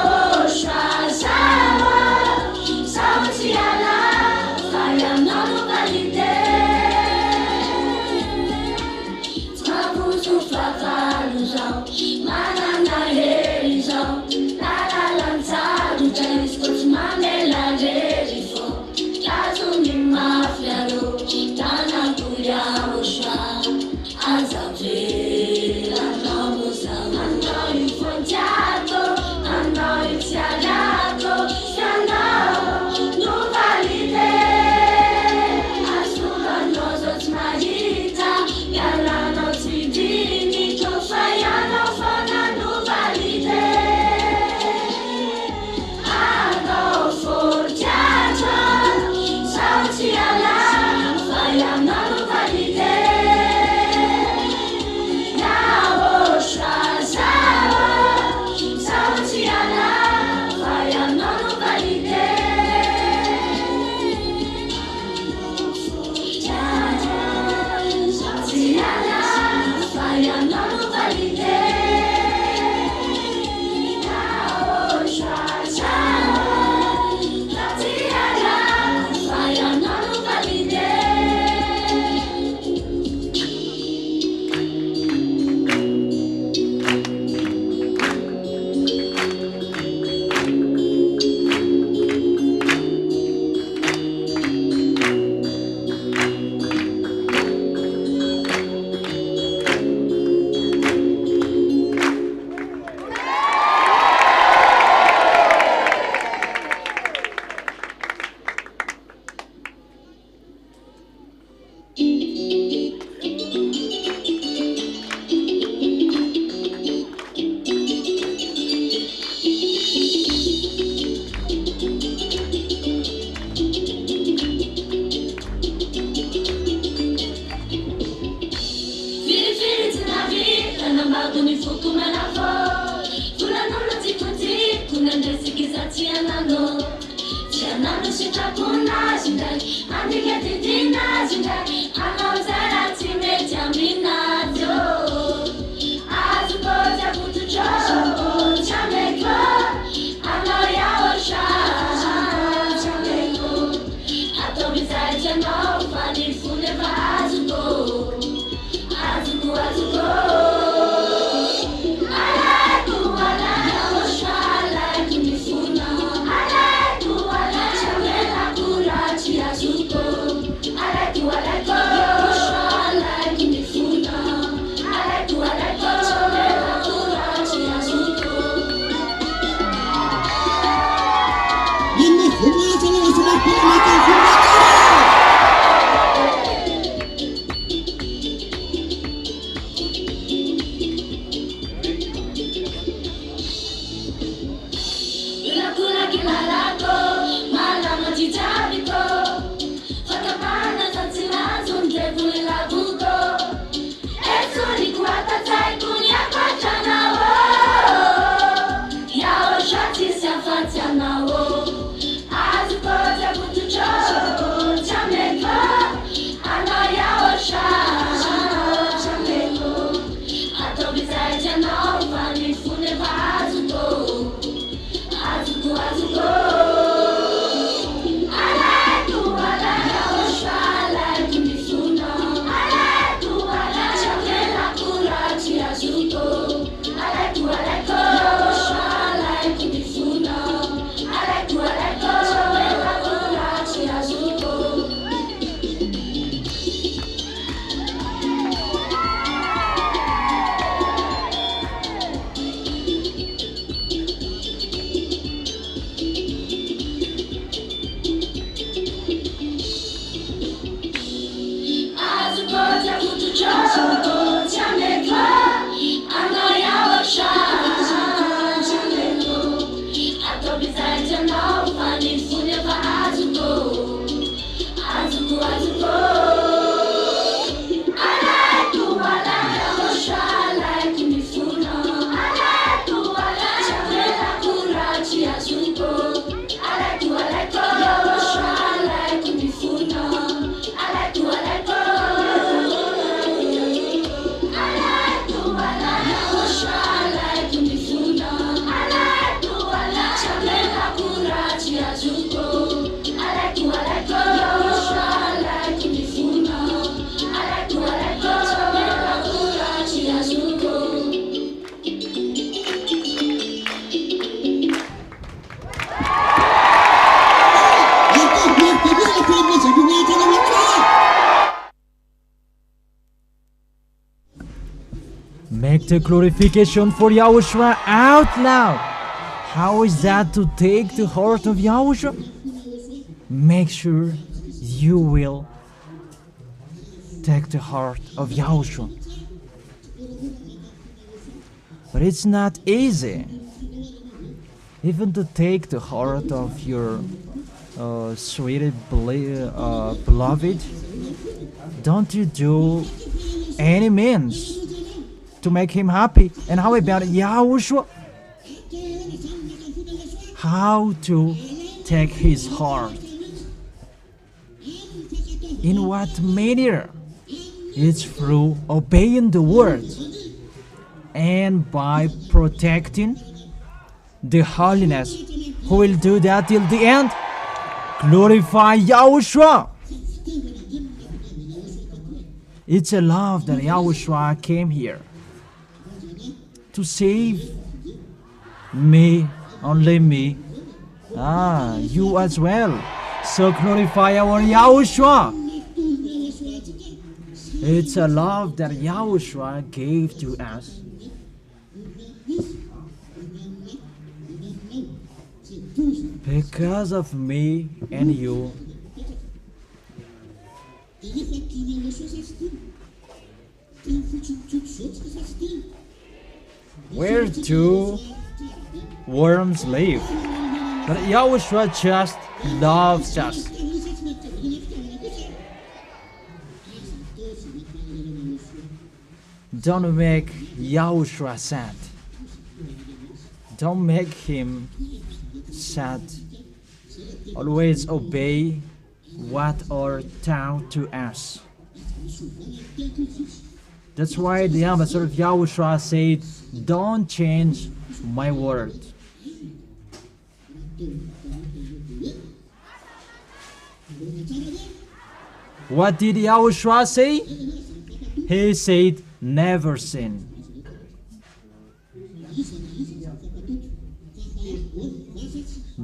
Make the glorification for Yahushua out loud. How is that to take the heart of Yahushua? Make sure you will take the heart of Yahushua. But it's not easy. Even to take the heart of your sweet beloved, don't you do any means to make him happy? And how about Yahushua? How to take his heart? In what manner? It's through obeying the word and by protecting the holiness. Who will do that till the end? Glorify Yahushua. It's a love that Yahushua came here to save me, only me, you as well. So glorify our Yahushua. It's a love that Yahushua gave to us. Because of me and you. Where do worms live? But Yahushua just loves us. Don't make Yahushua sad. Don't make him sad. Always obey what are taught to us. That's why the ambassador of Yahushua said, don't change my word. What did Yahushua say? He said, never sin.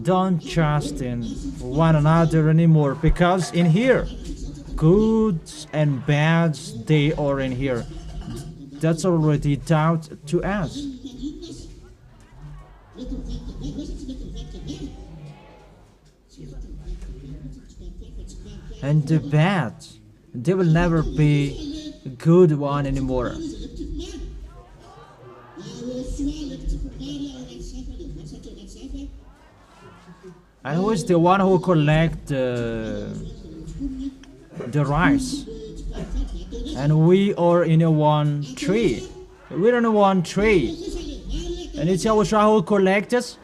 Don't trust in one another anymore, because in here, goods and bads, they are in here. That's already taught to us. And the bad, they will never be a good one anymore. And who is the one who collect the rice? And we are in a one tree. We're in a one tree. And it's Yahushua who collects us.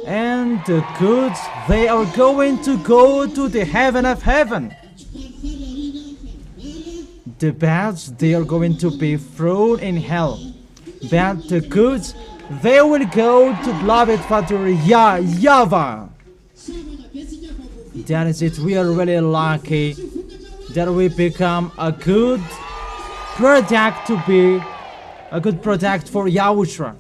And the goods, they are going to go to the heaven of heaven. The bads, they are going to be thrown in hell. But the goods, they will go to beloved Father YAHVAH. That is it. We are really lucky that we become a good product to be a good product for Yahushua.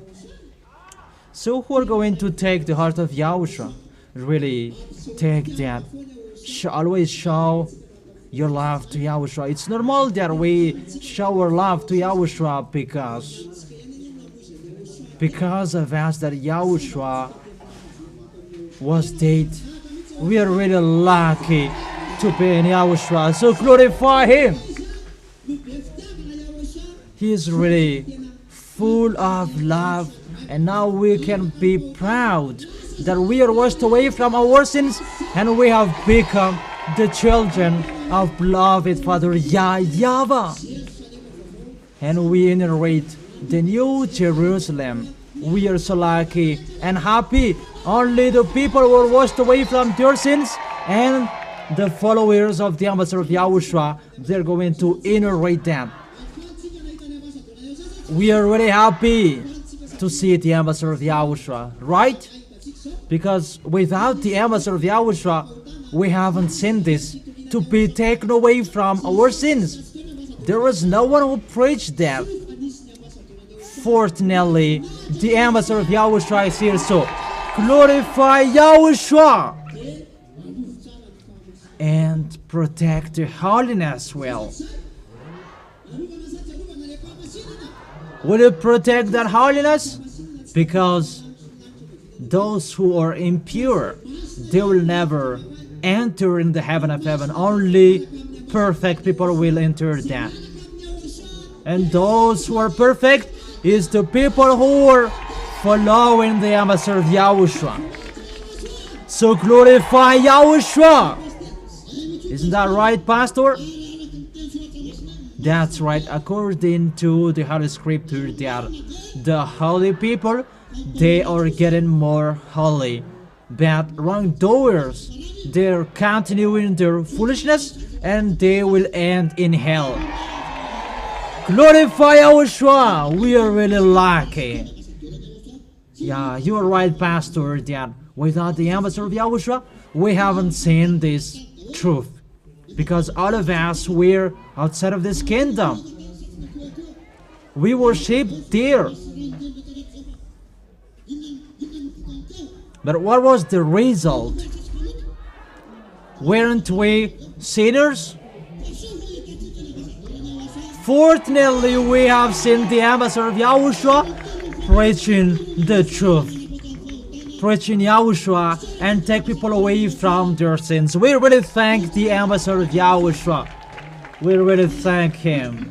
So who are going to take the heart of Yahushua? Really take that. Always show your love to Yahushua. It's normal that we show our love to Yahushua because of us that Yahushua was dead. We are really lucky to be in Yahushua. So glorify Him. He is really full of love. And now we can be proud that we are washed away from our sins and we have become the children of beloved Father YAHVAH. And we inherit the new Jerusalem. We are so lucky and happy. Only the people who are washed away from their sins and the followers of the ambassador of Yahushua, they're going to inherit them. We are really happy to see the ambassador of Yahushua, right? Because without the ambassador of Yahushua, we haven't seen this to be taken away from our sins. There was no one who preached that. Fortunately, the ambassador of Yahushua is here, so glorify Yahushua and protect the holiness well. Will you protect that holiness? Because those who are impure, they will never enter in the heaven of heaven. Only perfect people will enter that. And those who are perfect is the people who are following the ambassador of Yahushua. So glorify Yahushua. Isn't that right, Pastor? That's right, according to the Holy Scripture, that the holy people, they are getting more holy. But wrongdoers, they're continuing their foolishness and they will end in hell. Glorify Yahushua. We are really lucky. Yeah, you are right, Pastor, that without the ambassador of Yahushua, we haven't seen this truth. Because all of us were outside of this kingdom. We worship there. But what was the result? Weren't we sinners? Fortunately, we have seen the ambassador of Yahushua preaching the truth. Preaching Yahushua and take people away from their sins. We really thank the ambassador of Yahushua. We really thank him.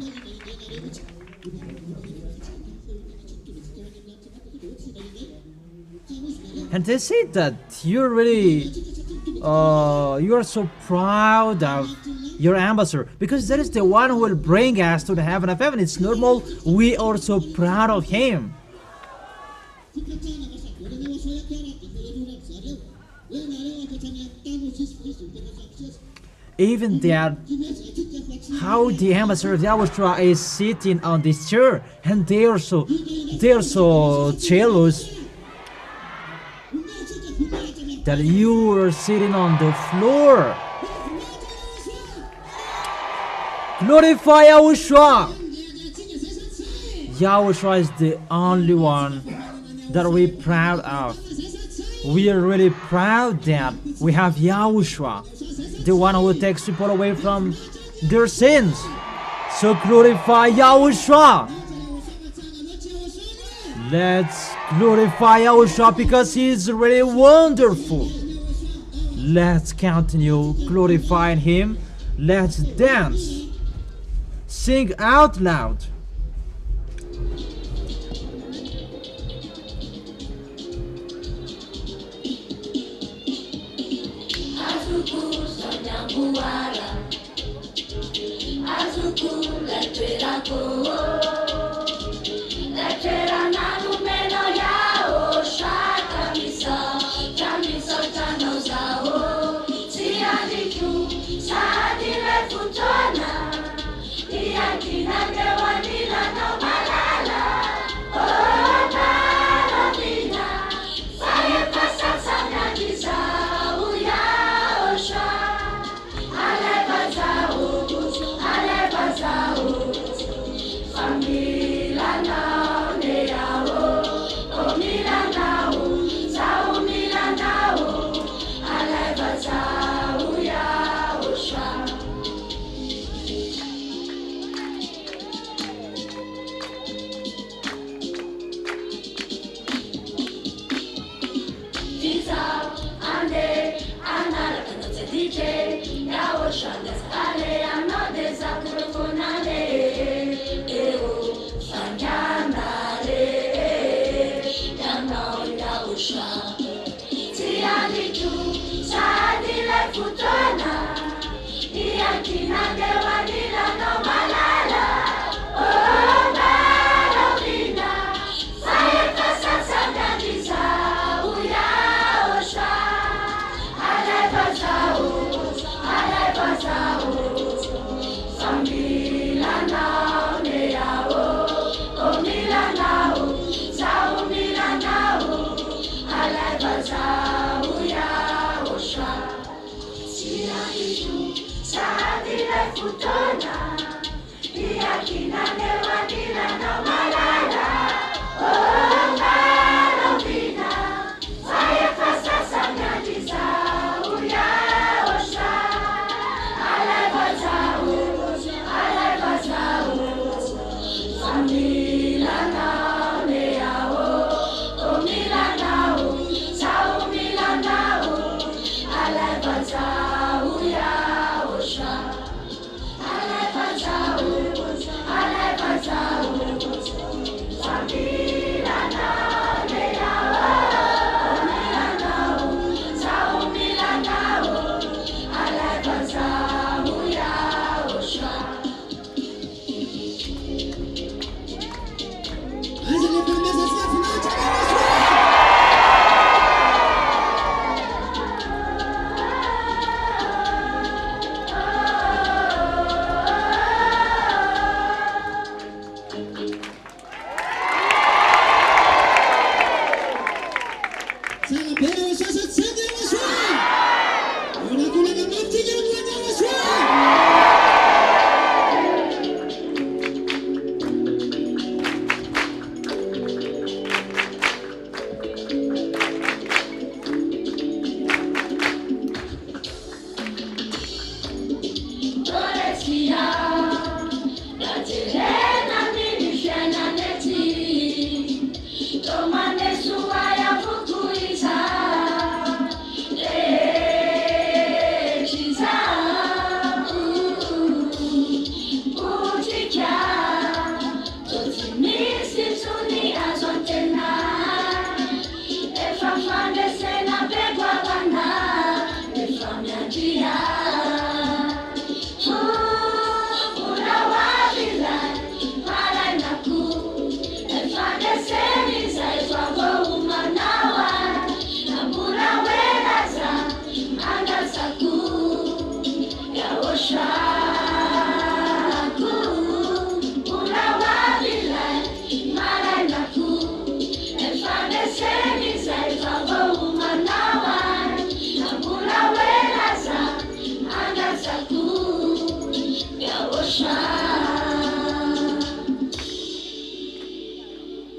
And they say that you're really, you are so proud of your ambassador, because that is the one who will bring us to the heaven of heaven. It's normal. We are so proud of him. Even that, how the ambassador of Yahushua is sitting on this chair, and they are so jealous that you are sitting on the floor. Glorify Yahushua. Yahushua is the only one that we're proud of. We are really proud that we have Yahushua, the one who takes people away from their sins. So glorify Yahushua. Let's glorify Yahushua because he is really wonderful. Let's continue glorifying him. Let's dance. Sing out loud.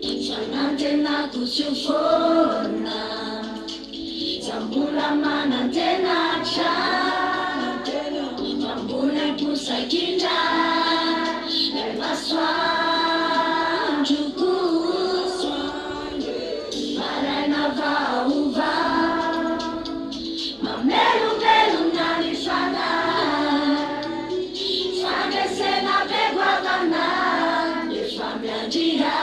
Sanantena kusufona Zambula manantena cha Zambule pusakinda Emaswa njuku Marena vauva Mamelu melu nalifana Fane sena begwa gana Nifamia jira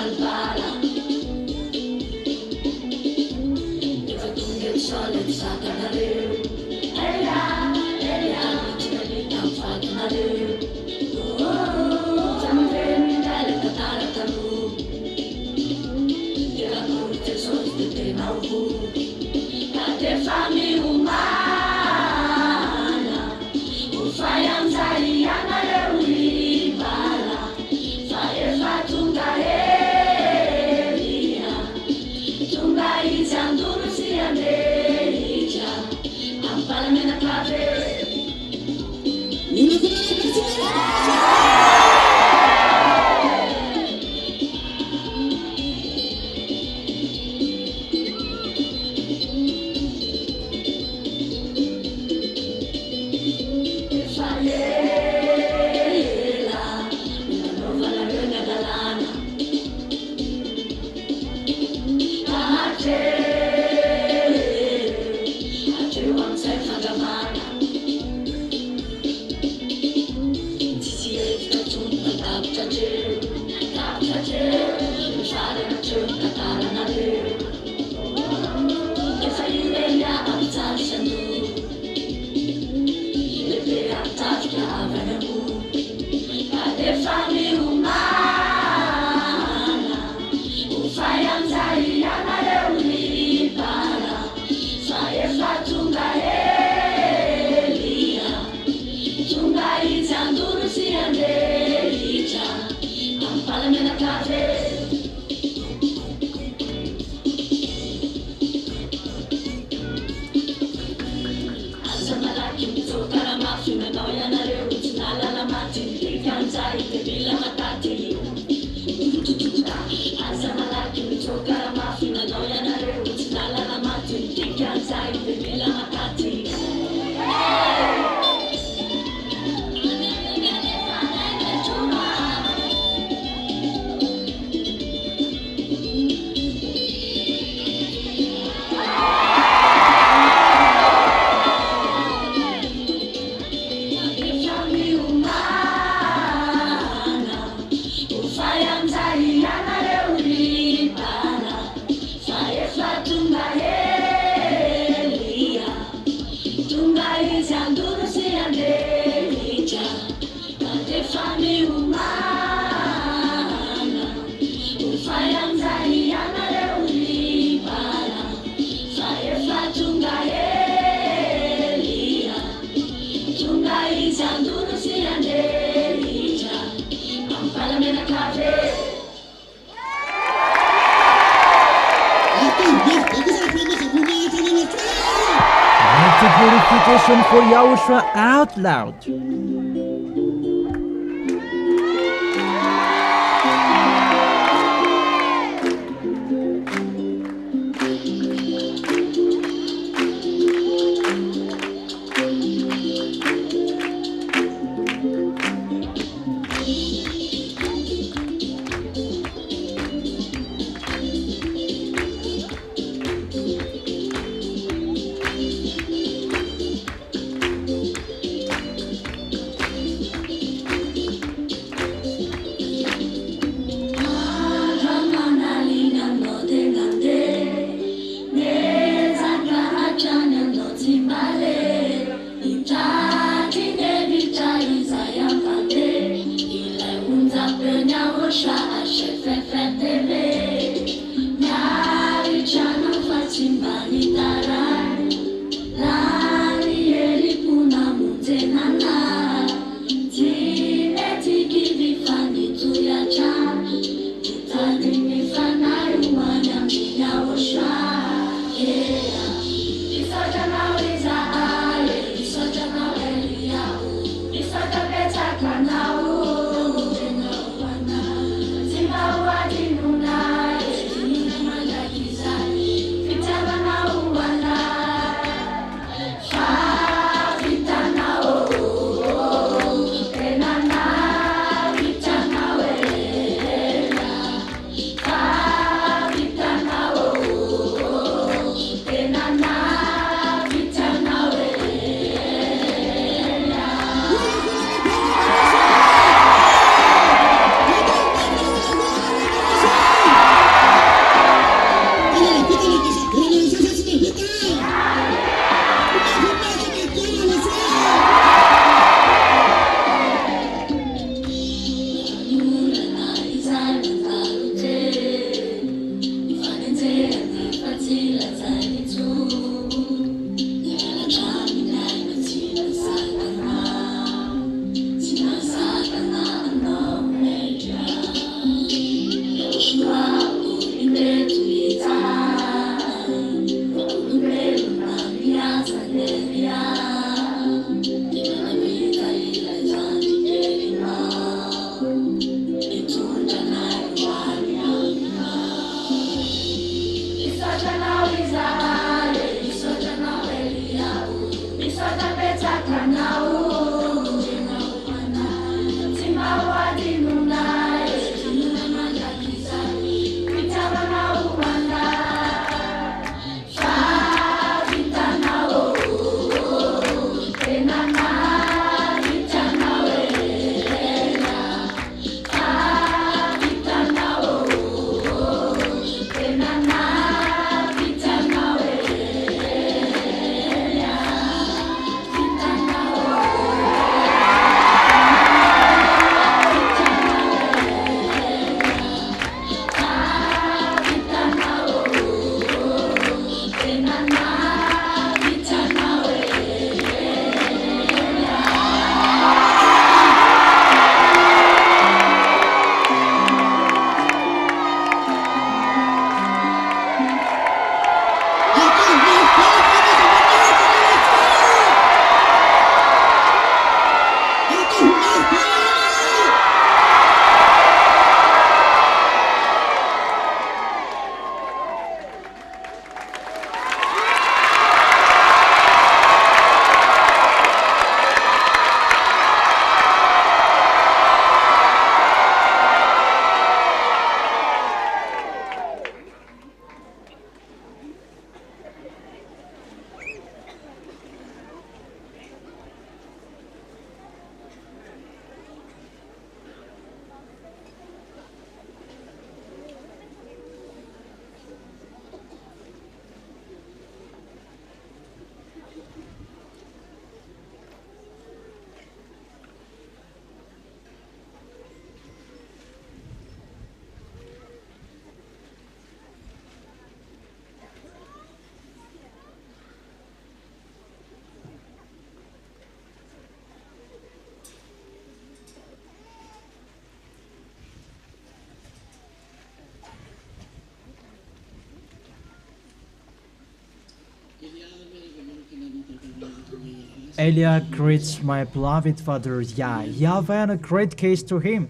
Alba Glorification for Yahushua out loud. Zimbabwe Eliah greets my beloved father Yah. YAHVAH a great case to him.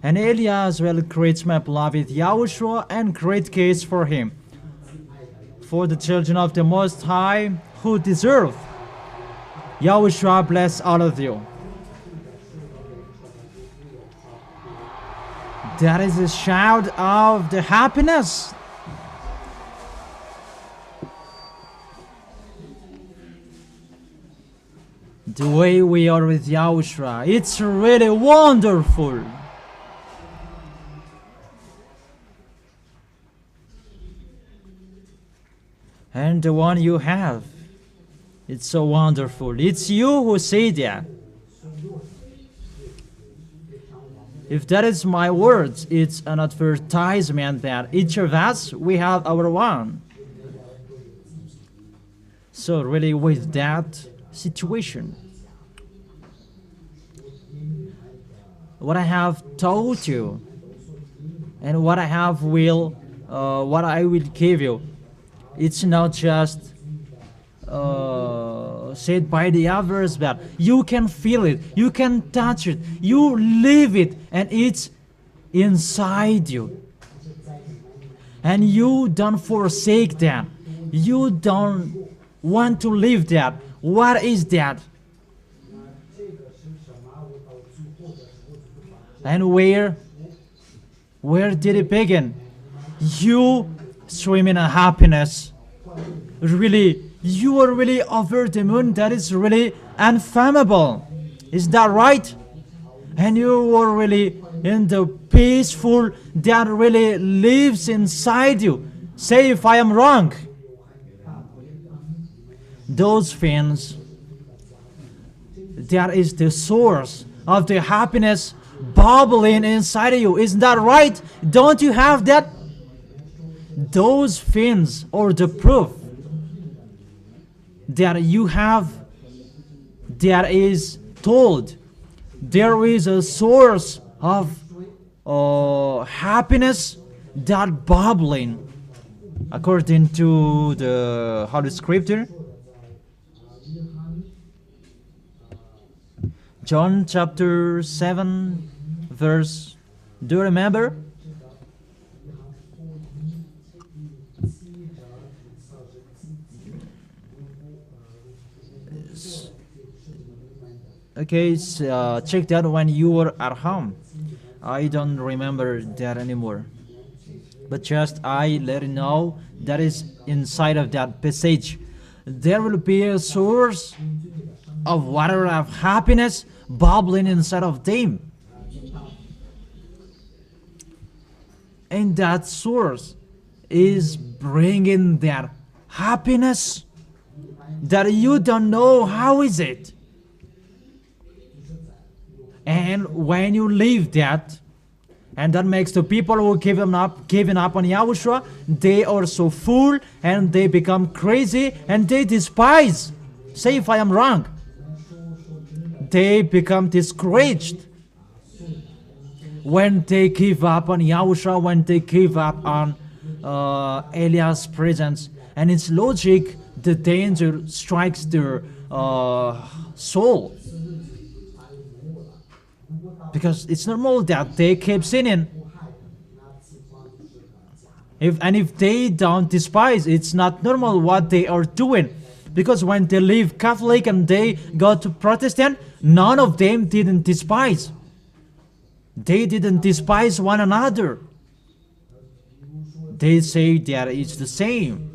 And Eliah as well greets my beloved YAHOSHUA and great case for him. For the children of the Most High who deserve. YAHOSHUA bless all of you. That is a shout of the happiness. The way we are with YAHOSHUA, it's really wonderful. And the one you have, it's so wonderful. It's you who say that. If that is my words, it's an advertisement that each of us, we have our one. So really with that situation, what I have told you and what I will give you, it's not just said by the others, but you can feel it, you can touch it, you live it, and it's inside you. And you don't forsake that. You don't want to leave that. What is that? And where did it begin? You swim in a happiness. Really, you are really over the moon. That is really unfathomable. Is that right? And you are really in the peaceful that really lives inside you. Say if I am wrong. Those things, that is the source of the happiness bubbling inside of you. Isn't that right? Don't you have that? Those things are the proof that you have, that is told there is a source of happiness that bubbling according to the Holy Scripture. John chapter 7 verse, do you remember? Okay, check that when you were at home. I don't remember that anymore. But just I let you know that is inside of that passage. There will be a source of water of happiness bubbling inside of them. And that source is bringing that happiness that you don't know how is it. And when you leave that, and that makes the people who giving up on YAHOSHUA, they are so full and they become crazy and they despise. Say if I am wrong. They become discouraged when they give up on YAHOSHUA, when they give up on Eliah's presence. And it's logic, the danger strikes their soul. Because it's normal that they keep sinning. If they don't despise, it's not normal what they are doing. Because when they leave Catholic and they go to Protestant, none of them didn't despise. They didn't despise one another. They say that it's the same.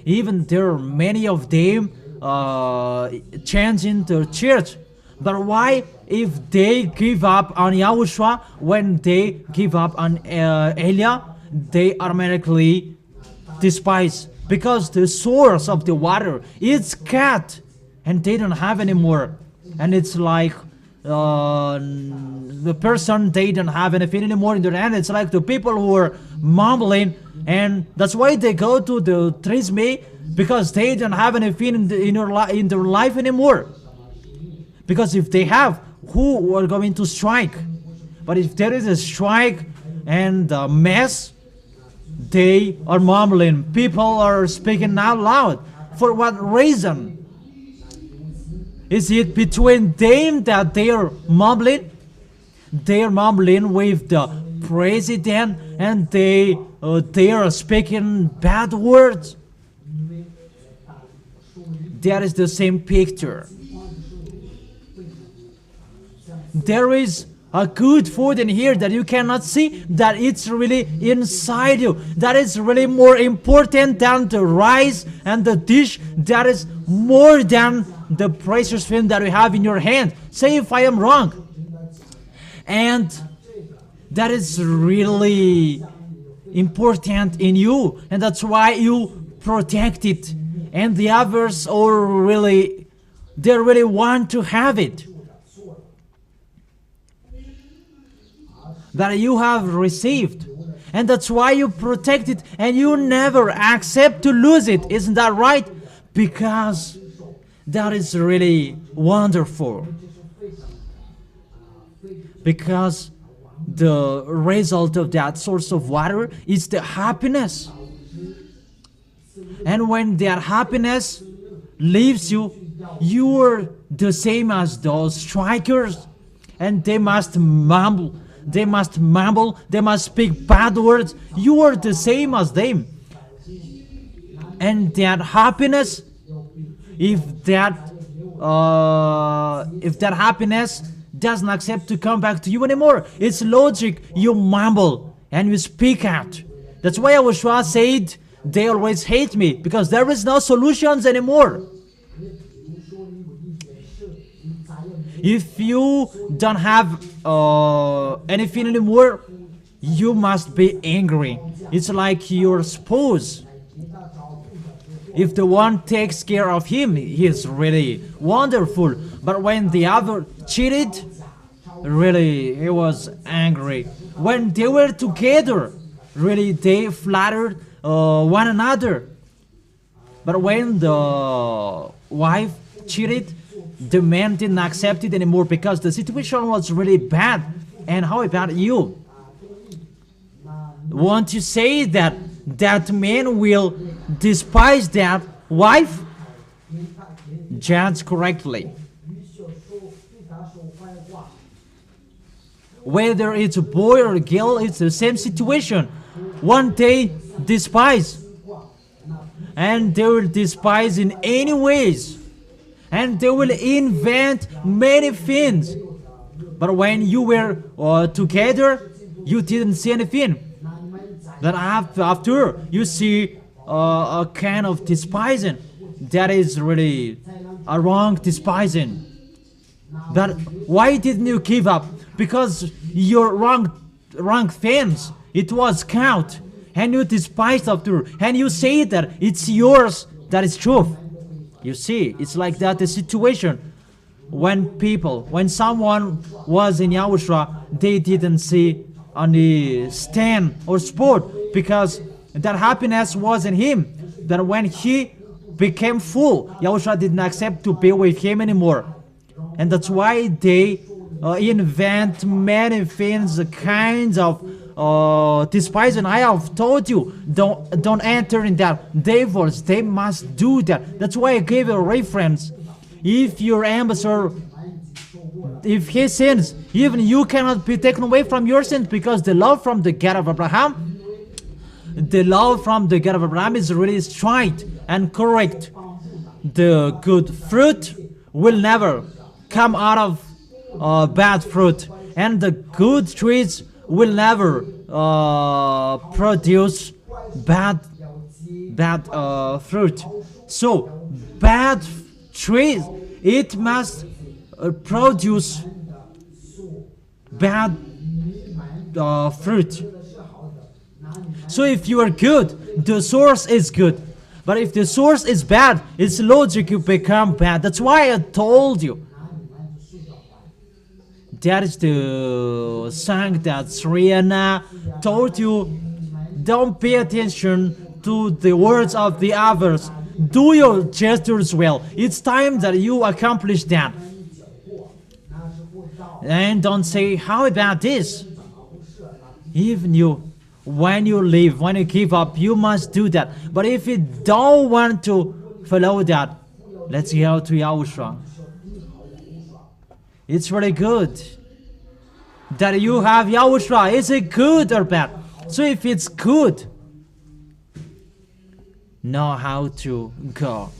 Even there are many of them changing the church. But why? If they give up on YAHOSHUA, when they give up on Eliah, they automatically despise. Because the source of the water is cut, and they don't have anymore. And it's like the person, they don't have anything anymore in their hand. It's like the people who are mumbling, and that's why they go to the trisme, because they don't have anything in their life anymore. Because if they have, who are going to strike? But if there is a strike and a mess, they are mumbling. People are speaking out loud. For what reason? Is it between them that they are mumbling? They are mumbling with the president, and they are speaking bad words. That is the same picture. There is a good food in here that you cannot see, that it's really inside you. That is really more important than the rice and the dish. That is more than the precious thing that you have in your hand. Say if I am wrong. And that is really important in you, and that's why you protect it. And the others are really, they really want to have it. That you have received, and that's why you protect it, and you never accept to lose it. Isn't that right? Because that is really wonderful. Because the result of that source of water is the happiness. And when that happiness leaves you, you are the same as those strikers, and they must mumble. They must mumble, they must speak bad words. You are the same as them. And that happiness, if that happiness doesn't accept to come back to you anymore, it's logic, you mumble and you speak out. That's why YAHOSHUA said, they always hate me, because there is no solutions anymore. If you don't have anything anymore, you must be angry. It's like your spouse. If the one takes care of him, he is really wonderful. But when the other cheated, really, he was angry. When they were together, really, they flattered one another. But when the wife cheated, the man didn't accept it anymore, because the situation was really bad. And how about you? Want to say that that man will despise that wife? Judge correctly. Whether it's a boy or a girl, it's the same situation. One day despise, and they will despise in any ways. And they will invent many things. But when you were together, you didn't see anything. But after you see a kind of despising, that is really a wrong despising. But why didn't you give up? Because your wrong things, it was count, and you despised after, and you say that it's yours. That is truth. You see, it's like that the situation. When someone was in YAHOSHUA, they didn't see any stand or sport, because that happiness was in him. That when he became full, YAHOSHUA didn't accept to be with him anymore. And that's why they invent many things, kinds of despising. I have told you, don't enter in that. Devils, they must do that. That's why I gave a reference. If your ambassador, if he sins, even you cannot be taken away from your sins, because the love from the God of Abraham, the love from the God of Abraham is really straight and correct. The good fruit will never come out of bad fruit, and the good trees will never produce bad fruit. So bad trees, it must produce bad fruit. So if you are good, the source is good. But if the source is bad, it's logic you become bad. That's why I told you. That is the song that ZHYAH told you. Don't pay attention to the words of the others. Do your gestures well. It's time that you accomplish that. And don't say, how about this? Even you, when you leave, when you give up, you must do that. But if you don't want to follow that, let's go to YAHOSHUA. It's really good that you have Yahushua. Is it good or bad? So if it's good, know how to go.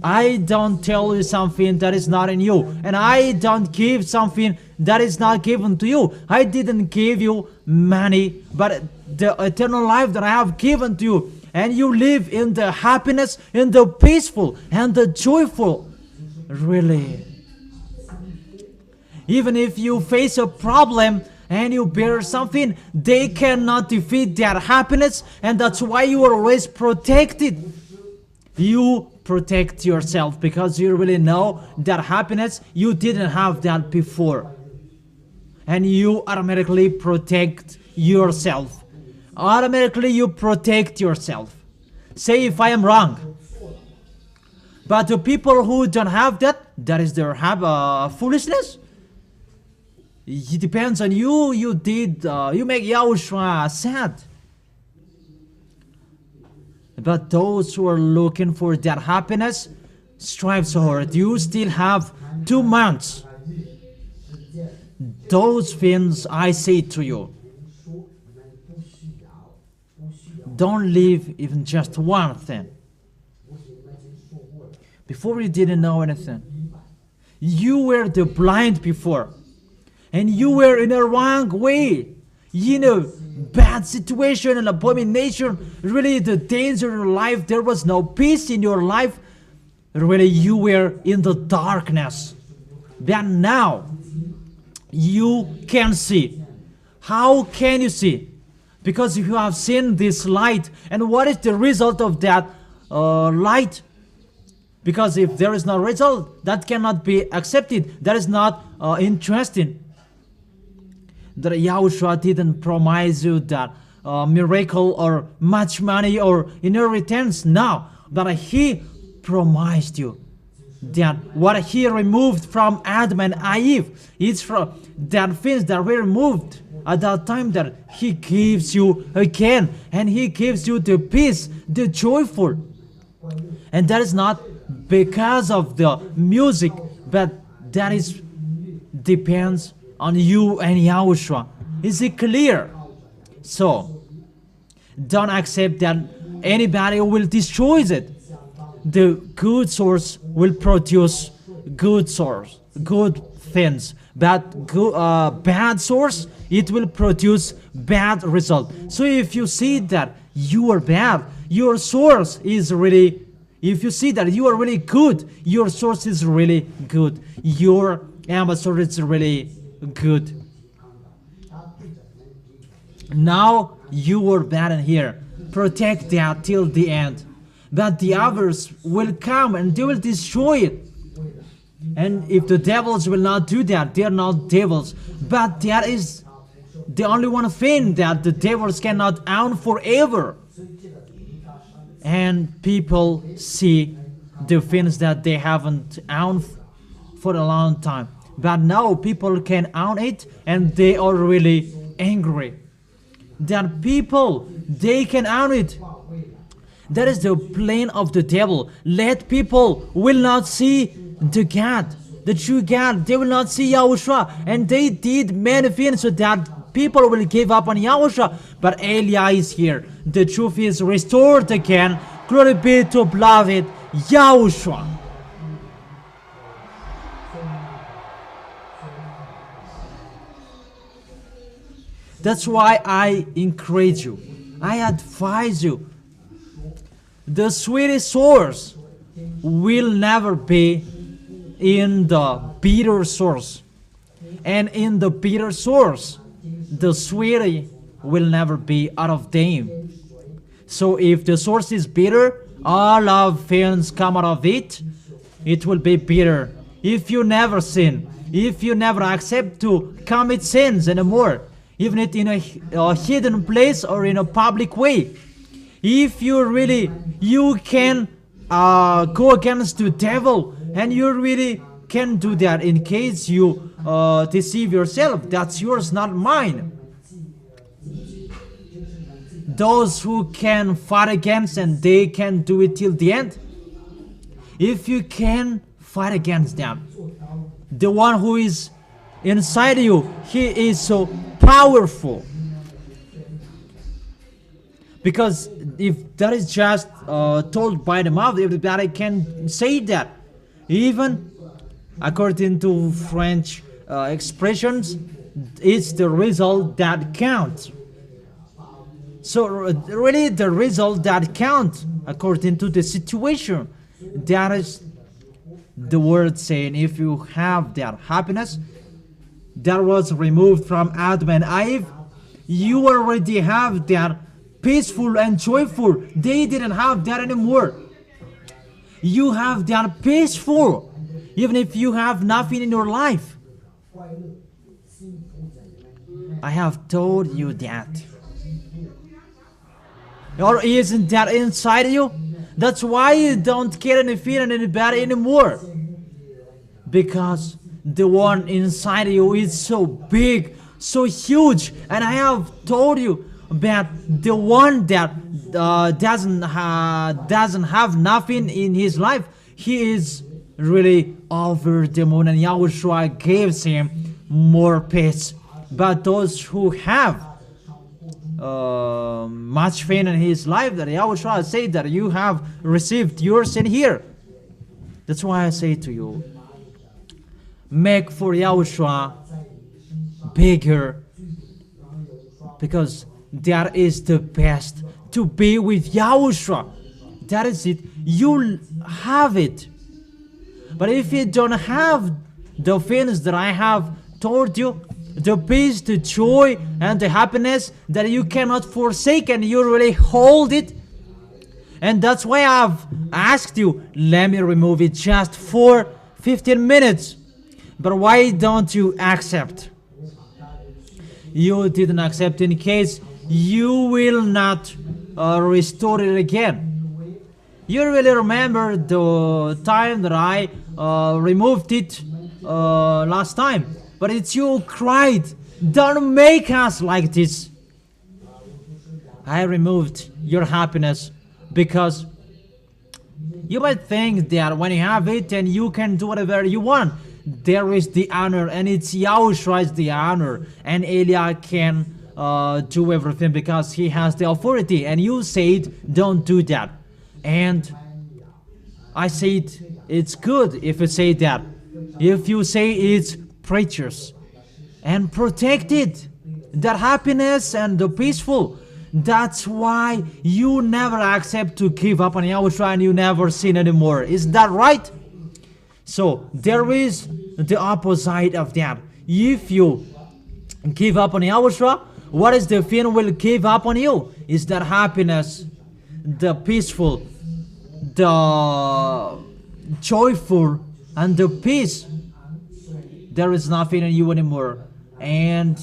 I don't tell you something that is not in you, and I don't give something that is not given to you. I didn't give you money, but the eternal life that I have given to you, and you live in the happiness, in the peaceful, and the joyful. Really, even if you face a problem and you bear something, they cannot defeat that happiness, and that's why you are always protected. You protect yourself because you really know that happiness, you didn't have that before. And you automatically protect yourself. Automatically you protect yourself. Say if I am wrong. But the people who don't have that, that is their foolishness. It depends on you. You make Yahushua sad. But those who are looking for that happiness, strive so hard. You still have 2 months. Those things I say to you. Don't leave even just one thing. Before you didn't know anything. You were the blind before. And you were in a wrong way. You know, bad situation and abomination, really the danger in your life, there was no peace in your life, really you were in the darkness. But now, you can see. How can you see? Because you have seen this light, and what is the result of that light? Because if there is no result, that cannot be accepted, that is not interesting. That Yahushua didn't promise you that miracle or much money or inheritance. No, but He promised you that what He removed from Adam and Eve, it's from that things that were removed at that time, that He gives you again, and He gives you the peace, the joyful. And that is not because of the music, but that is depends on you and Yahushua. Is it clear? So, don't accept that anybody will destroy it. The good source will produce good things. But bad source, it will produce bad result. So if you see that you are bad, your source is really, if you see that you are really good, your source is really good. Your ambassador is really good. Now you are bad in here. Protect that till the end. But the others will come and they will destroy it. And if the devils will not do that, they are not devils. But that is the only one thing that the devils cannot own forever. And people see the things that they haven't owned for a long time. But now people can own it, and they are really angry. That people, they can own it. That is the plan of the devil. Let people will not see the God, the true God. They will not see Yahushua. And they did many things so that people will give up on Yahushua. But Eliah is here. The truth is restored again. Glory be to beloved Yahushua. That's why I encourage you. I advise you. The sweetest source will never be in the bitter source. And in the bitter source, the sweet will never be out of them. So if the source is bitter, all of things come out of it, it will be bitter. If you never sin, if you never accept to commit sins anymore, even it in a hidden place or in a public way, if you really, you can go against the devil, and you really can do that in case you deceive yourself. That's yours, not mine. Those who can fight against, and they can do it till the end. If you can fight against them, the one who is inside you, he is so powerful. Because if that is just told by the mouth, everybody can say that. Even according to French expressions, it's the result that counts. So really the result that counts according to the situation. That is the word saying, if you have that happiness that was removed from Adam and Eve, you already have that peaceful and joyful. They didn't have that anymore. You have that peaceful, even if you have nothing in your life. I have told you that. Or isn't that inside you? That's why you don't get any feeling any better anymore. Because the one inside you is so big, so huge. And I have told you that the one that doesn't have nothing in his life, he is really over the moon, and Yahushua gives him more peace. But those who have much pain in his life, that Yahushua said that you have received your sin here. That's why I say to you, make for Yahushua bigger, because that is the best, to be with Yahushua. That is it. You'll have it. But if you don't have the things that I have told you, the peace, the joy, and the happiness that you cannot forsake, and you really hold it, and that's why I've asked you, let me remove it just for 15 minutes. But why don't you accept? You didn't accept in case you will not restore it again. You really remember the time that I removed it last time. But it's you who cried, don't make us like this. I removed your happiness because you might think that when you have it and you can do whatever you want, there is the honor, and it's Yahushua is the honor, and Eliah can do everything because he has the authority, and you said don't do that. And I said it's good if you say that. If you say it's preachers and protect it, that happiness and the peaceful. That's why you never accept to give up on Yahushua, and you never sin anymore. Is that right? So there is the opposite of that. If you give up on Yahushua, what is the thing will give up on you? Is that happiness, the peaceful, the joyful, and the peace. There is nothing in you anymore. And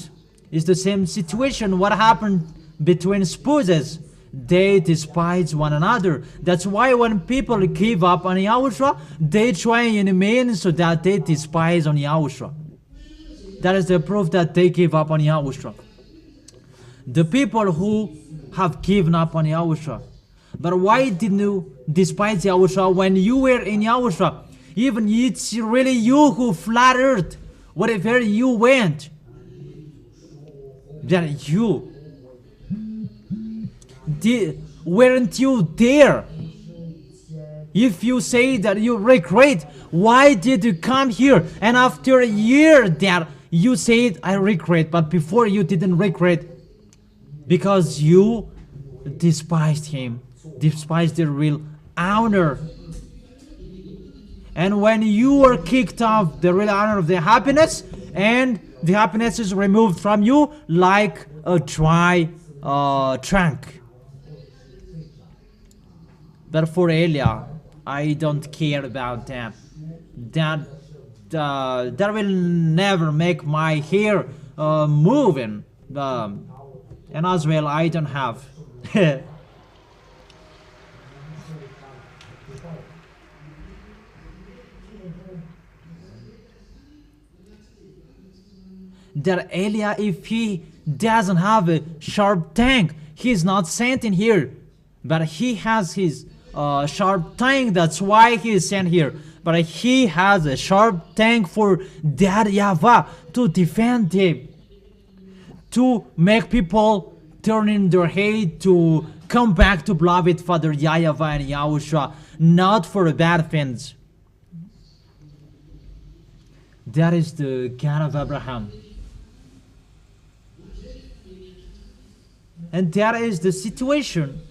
it's the same situation. What happened between spouses? They despise one another. That's why when people give up on Yahushua, they try any means so that they despise on Yahushua. That is the proof that they give up on Yahushua. The people who have given up on Yahushua. But why didn't you despise Yahushua when you were in Yahushua? Even it's really you who flattered wherever you went. That you weren't you there? If you say that you regret, why did you come here? And after a year that you said I regret, but before you didn't regret, because you despised him, despised the real honor. And when you were kicked off the real honor of the happiness, and the happiness is removed from you like a dry trunk. But for Eliah, I don't care about that. That will never make my hair moving. And as well, I don't have. That Eliah, if he doesn't have a sharp tank, he's not sent in here. But he has his sharp tongue. That's why he is sent here. But he has a sharp tongue for that YAHVAH to defend him, to make people turn in their head to come back to beloved Father YAHVAH and YAHOSHUA, not for bad things. That is the God of Abraham. And that is the situation.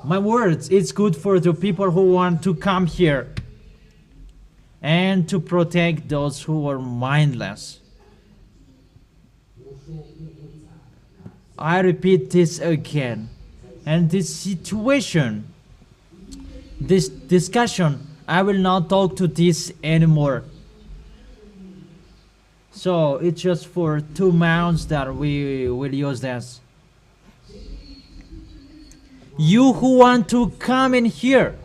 My words, it's good for the people who want to come here and to protect those who are mindless. I repeat this again. And this situation, this discussion, I will not talk to this anymore. So it's just for 2 months that we will use this. You who want to come in here,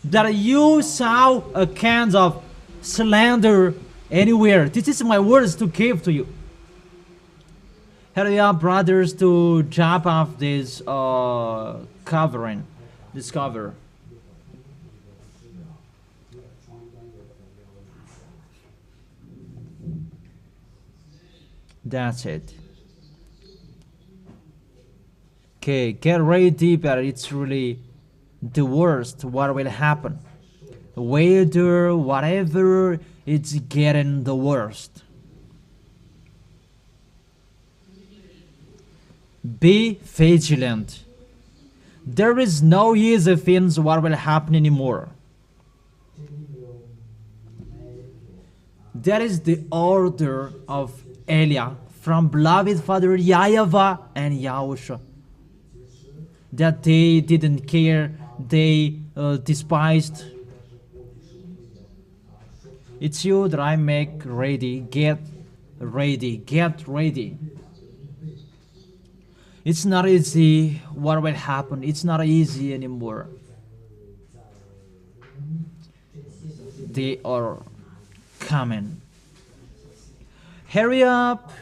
that you saw a kind of slander anywhere, this is my words to give to you. Hurry up, brothers, to jump off this covering, this cover. That's it. Okay, get ready, but it's really the worst what will happen. Whether, whatever, it's getting the worst. Be vigilant. There is no easy things what will happen anymore. That is the order of Elia from beloved Father YAHVAH and YAHOSHUA. That they didn't care, they despised. It's you that I make ready, get ready, get ready. It's not easy what will happen, it's not easy anymore. They are coming. Hurry up.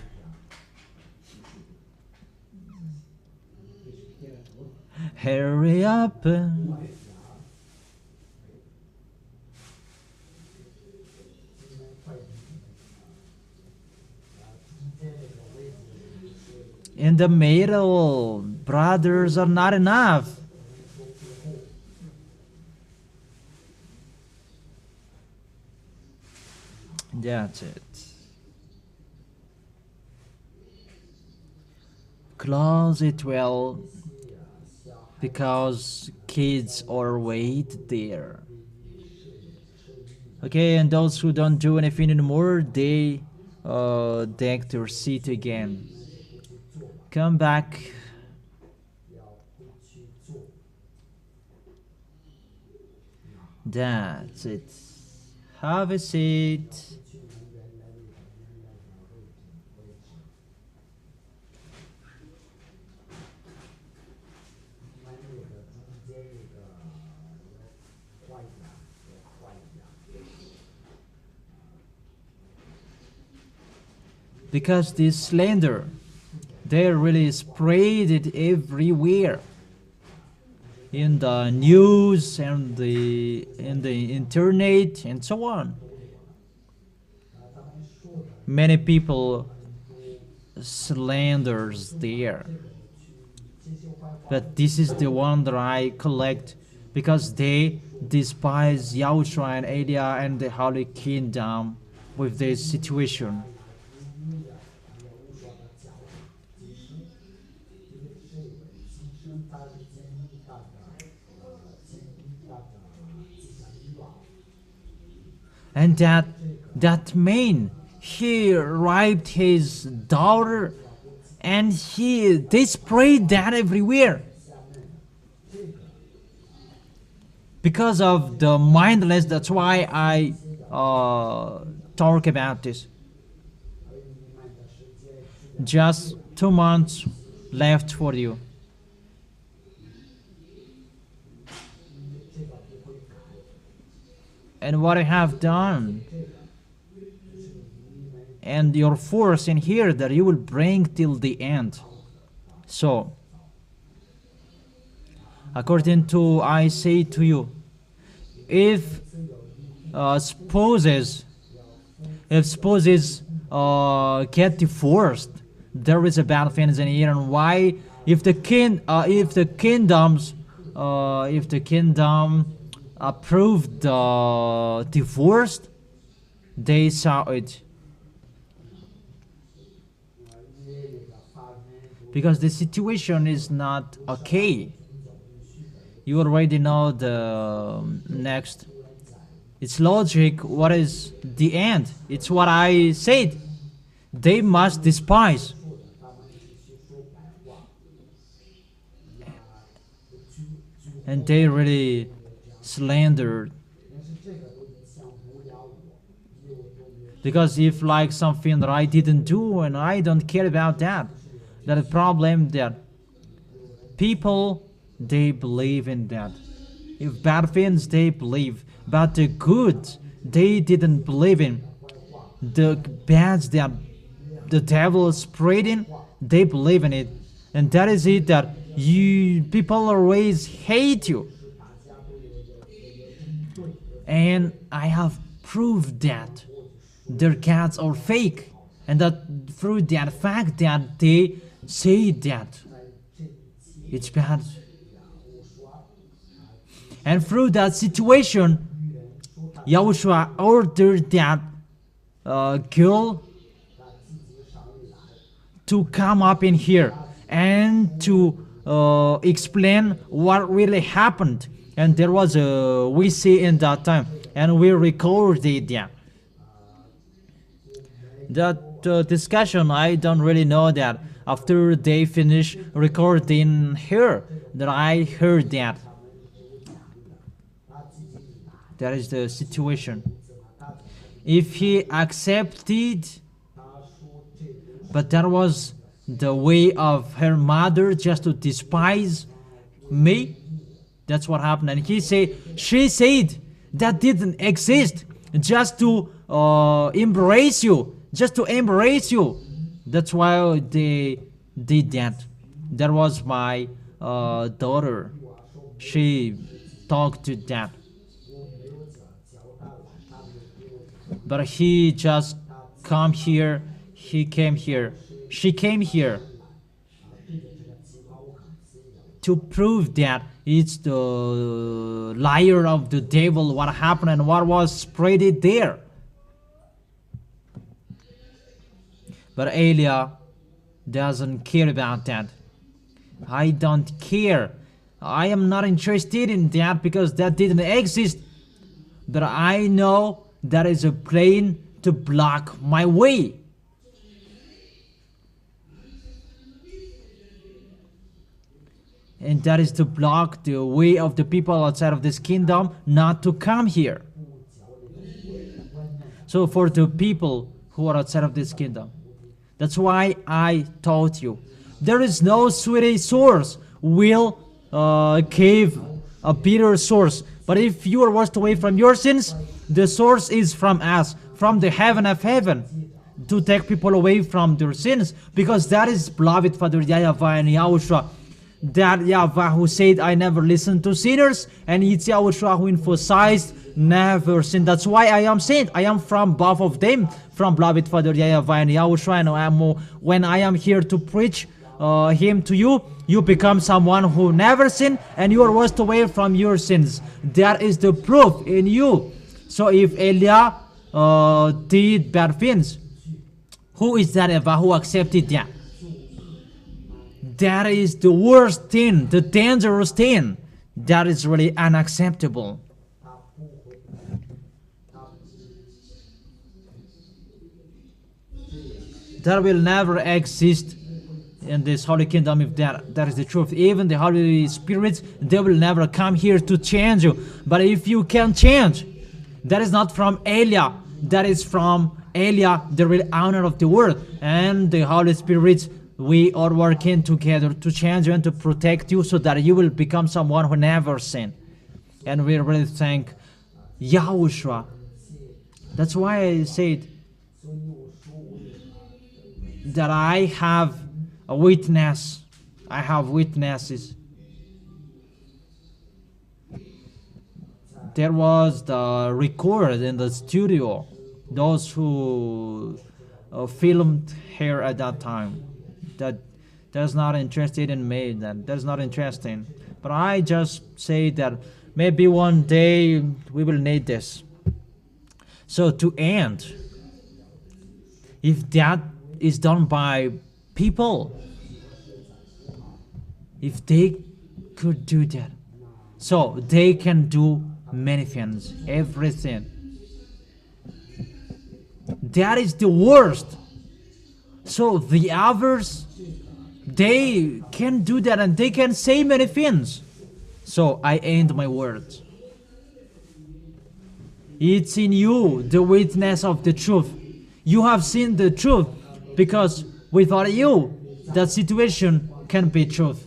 Hurry up. In the middle, brothers are not enough. That's it. Close it well, because kids are wait there. Okay, and those who don't do anything anymore, they take their seat again. Come back. That's it. Have a seat. Because this slander, they really sprayed it everywhere, in the news and in the internet and so on. Many people slanders there, but this is the one that I collect, because they despise YAHOSHUA and Elia and the Holy Kingdom with this situation. And that man, he raped his daughter, and they sprayed that everywhere. Because of the mindless, that's why I talk about this. Just 2 months left for you. And what I have done, and your force in here that you will bring till the end. So, according to I say to you, if spouses get divorced, there is a bad things in here. And why? If the kingdom approved the divorce, they saw it. Because the situation is not okay. You already know the next. It's logic. What is the end? It's what I said. They must despise. And they really slandered. Because if like something that I didn't do and I don't care about that, the problem that people, they believe in that. If bad things, they believe. But the good, they didn't believe in. The bad that the devil is spreading, they believe in it. And that is it, that people always hate you. And I have proved that their gods are fake. And that through that fact that they say that it's bad. And through that situation, Yahushua ordered that girl to come up in here and to explain what really happened. And there was a we see in that time, and we recorded that. That discussion, I don't really know that. After they finish recording here, that I heard that. That is the situation. If he accepted, but that was the way of her mother just to despise me. That's what happened. And she said that didn't exist, just to embrace you, just to embrace you. That's why they did that. That was my daughter. She talked to that. But he just come here. He came here. She came here to prove that it's the liar of the devil, what happened and what was spread there. But Elia doesn't care about that. I don't care. I am not interested in that because that didn't exist. But I know that is a plan to block my way. And that is to block the way of the people outside of this kingdom not to come here. So for the people who are outside of this kingdom, that's why I taught you. There is no sweet source will give a bitter source. But if you are washed away from your sins, the source is from us, from the heaven of heaven, to take people away from their sins. Because that is beloved Father YAHVAH and YAHOSHUA. That YAHVAH who said, I never listen to sinners, and it's YAHOSHUA who emphasized never sin. That's why I am saint. I am from both of them, from beloved Father YAHVAH and YAHOSHUA. And when I am here to preach him to you, you become someone who never sin, and you are washed away from your sins. That is the proof in you. So if Elia did bad things, who is that ever who accepted that? That is the worst thing, the dangerous thing. That is really unacceptable. That will never exist in this holy kingdom if that is the truth. Even the Holy Spirits, they will never come here to change you. But if you can change, that is not from Elia. That is from Elia, the real owner of the world. And the Holy Spirits, we are working together to change you and to protect you so that you will become someone who never sin. And we really thank Yahushua. That's why I said that I have a witness. I have witnesses. There was the record in the studio. Those who filmed here at that time. That's not interested in me. That's not interesting. But I just say that maybe one day we will need this. So to end, if that is done by people, if they could do that, so they can do many things, everything. That is the worst. So the others, they can do that and they can say many things. So I end my words. It's in you, the witness of the truth. You have seen the truth because without you, that situation can be truth.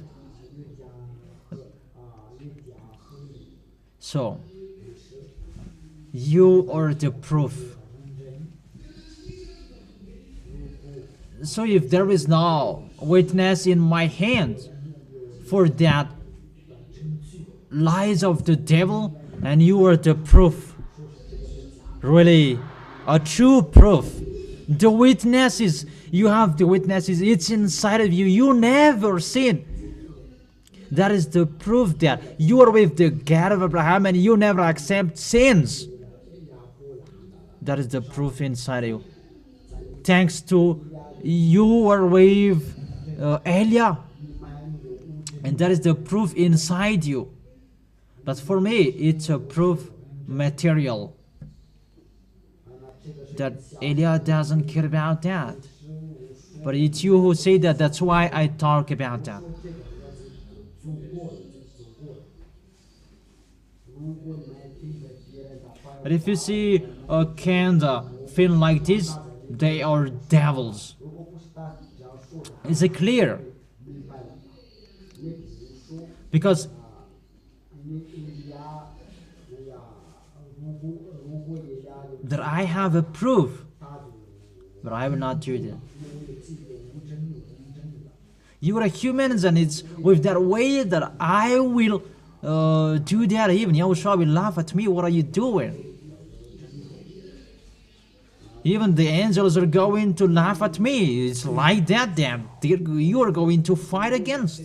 So, you are the proof. So if there is no witness in my hand for that lies of the devil, and you are the proof, really a true proof. The witnesses, you have the witnesses, it's inside of you, you never sin. That is the proof that you are with the God of Abraham and you never accept sins. That is the proof inside of you. Thanks to you are with Elia, and that is the proof inside you. But for me, it's a proof material that Elia doesn't care about that. But it's you who say that. That's why I talk about that. But if you see a candle film like this, they are devils. Is it clear? Because that I have a proof, but I will not do that. You are humans, and it's with that way that I will do that. Even Yahushua will laugh at me. What are you doing? Even the angels are going to laugh at me. It's like that you are going to fight against.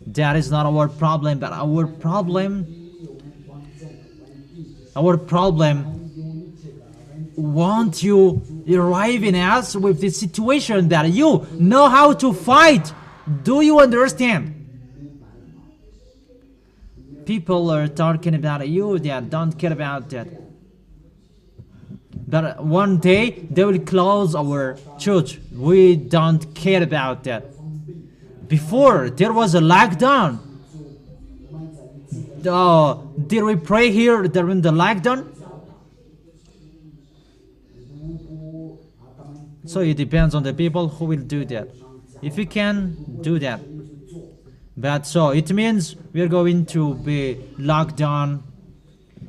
That is not our problem, but our problem want you arriving us with the situation that you know how to fight. Do you understand? People are talking about you that don't care about that. But one day they will close our church. We don't care about that. Before there was a lockdown. Did we pray here during the lockdown? So it depends on the people who will do that. If you can, do that. But so it means we are going to be locked down.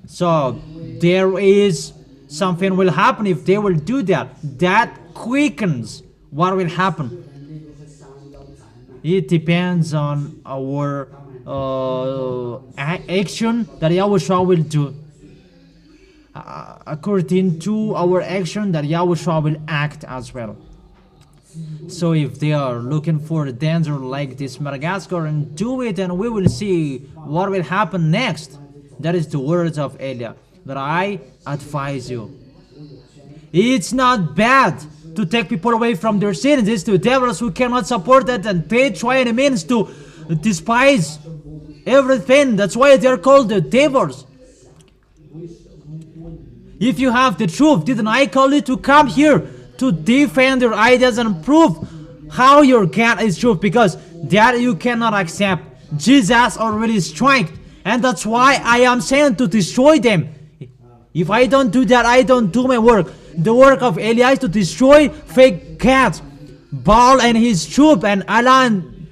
So there is something will happen if they will do that. That quickens what will happen. It depends on our action that Yahushua will do. According to our action that Yahushua will act as well. So if they are looking for a danger like this Madagascar, and do it, and we will see what will happen next. That is the words of Elia. But I advise you, it's not bad to take people away from their sins. It's the devils who cannot support that, and they try any means to despise everything. That's why they are called the devils. If you have the truth, didn't I call you to come here to defend your ideas and prove how your God is true? Because that you cannot accept. Jesus already struck, and that's why I am sent to destroy them. If I don't do that, I don't do my work. The work of Elia is to destroy fake gods, Baal and his troop, and Allah and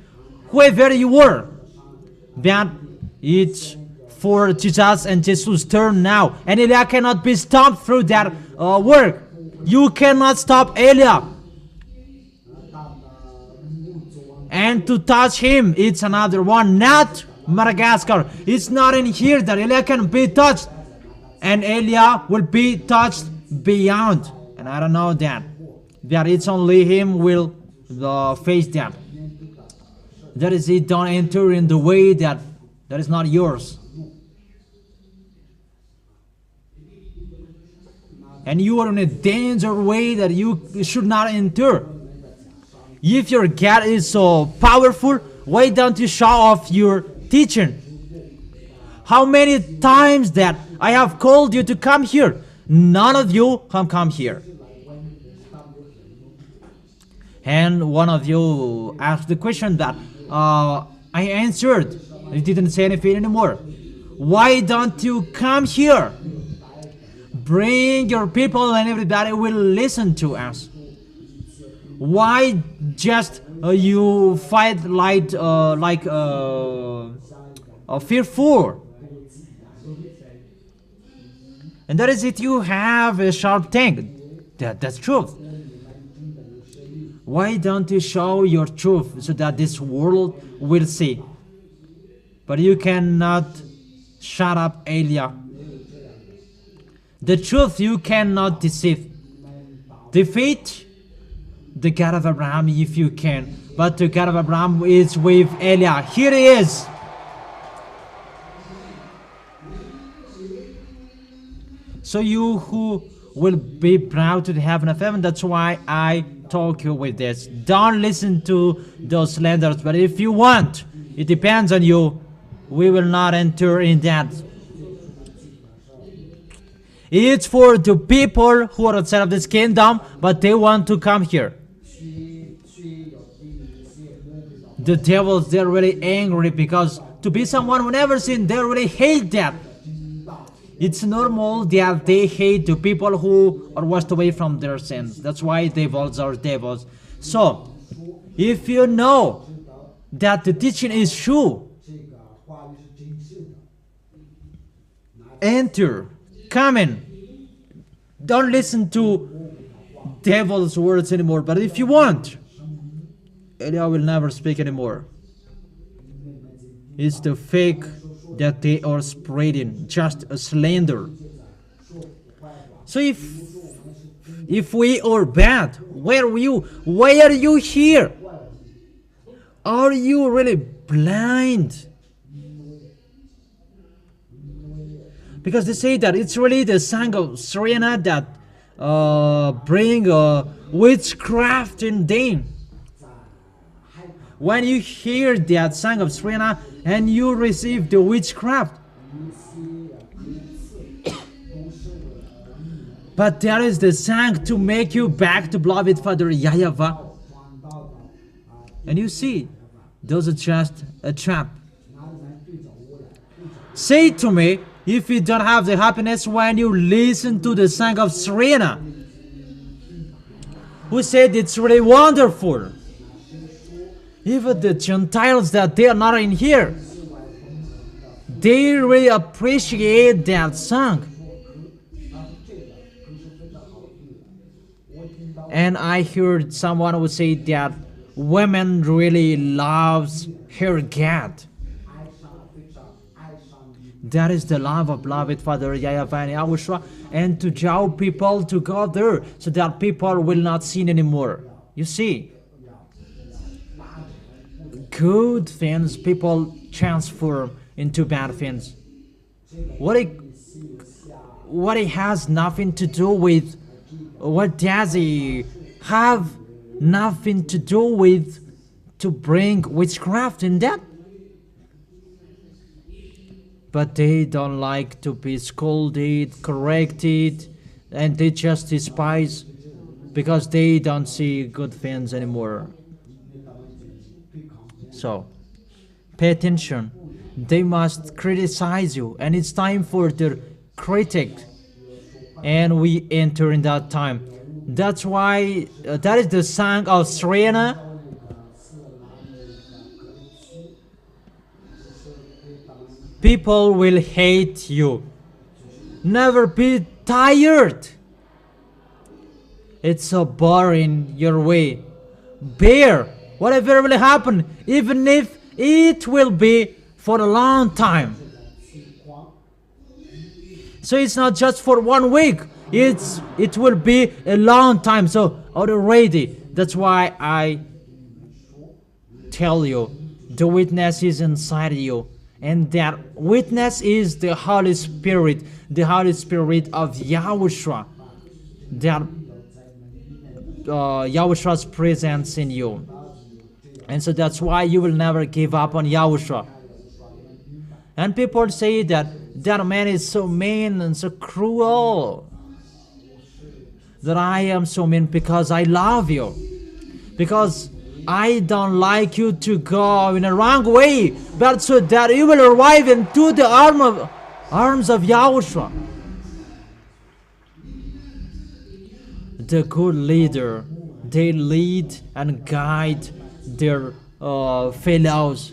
whoever you were. But it's for Jesus and Jesus' turn now, and Elia cannot be stopped through that work. You cannot stop Elia. And to touch him, it's another one, not Madagascar. It's not in here that Elia can be touched. And Elia will be touched beyond. And I don't know that. That it's only him will face that. That is it, don't enter in the way that is not yours. And you are in a danger way that you should not enter. If your God is so powerful, why don't you show off your teaching? How many times that I have called you to come here? None of you have come here. And one of you asked the question that I answered. You didn't say anything anymore. Why don't you come here? Bring your people and everybody will listen to us. Why just you fight like fearful? And that is it. You have a sharp tongue. That's truth. Why don't you show your truth so that this world will see? But you cannot shut up Elia. The truth you cannot deceive. Defeat the God of Abraham if you can. But the God of Abraham is with Elia. Here he is. So you who will be proud to the heaven of heaven, that's why I talk you with this. Don't listen to those slanders, but if you want, it depends on you. We will not enter in that. It's for the people who are outside of this kingdom, but they want to come here. The devils, they're really angry because to be someone who never sinned, they really hate that. It's normal that they hate the people who are washed away from their sins. That's why devils are devils. So, if you know that the teaching is true, enter, come in. Don't listen to devil's words anymore. But if you want, Elia will never speak anymore. It's the fake that they are spreading, just a slander. So if we are bad, where are you? Why are you here? Are you really blind? Because they say that it's really the song of ZHYAH that bring witchcraft in them. When you hear that song of ZHYAH and you receive the witchcraft, but there is the song to make you back to beloved Father YAHVAH. And you see, those are just a trap. Say to me, if you don't have the happiness when you listen to the song of ZHYAH, who said it's really wonderful. Even the Gentiles that they are not in here, they really appreciate that song. And I heard someone who say that women really loves her God. That is the love of beloved Father YAHVAH and YAHOSHUA, and to draw people to go there so that people will not sin anymore. You see, good things people transform into bad things. What it has nothing to do with, what does it have nothing to do with to bring witchcraft in that? But they don't like to be scolded, corrected, and they just despise because they don't see good things anymore. So, pay attention. They must criticize you, and it's time for their critic. And we enter in that time. That's why that is the song of ZHYAH. People will hate you. Never be tired. It's so boring your way. Bear Whatever will happen, even if it will be for a long time. So it's not just for 1 week. It will be a long time. So already, that's why I tell you, the witness is inside you. And that witness is the Holy Spirit of YAHOSHUA. That YAHOSHUA's presence in you. And so that's why you will never give up on YAHOSHUA. And people say that man is so mean and so cruel. That I am so mean because I love you. Because I don't like you to go in a wrong way, but so that you will arrive into the arms of YAHOSHUA. The good leader, they lead and guide their fellows.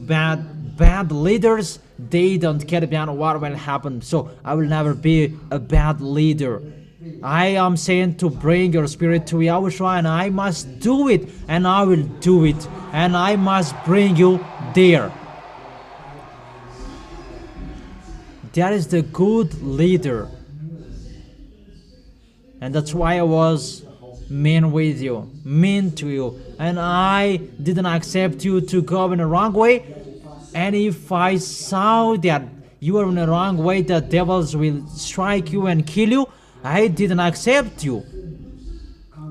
Bad leaders, they don't care about what will happen. So I will never be a bad leader. I am saying to bring your spirit to YAHOSHUA, and I must do it, and I will do it, and I must bring you there. That is the good leader. And that's why I was mean with you, mean to you, and I didn't accept you to go in the wrong way. And if I saw that you are in the wrong way, the devils will strike you and kill you, I didn't accept you.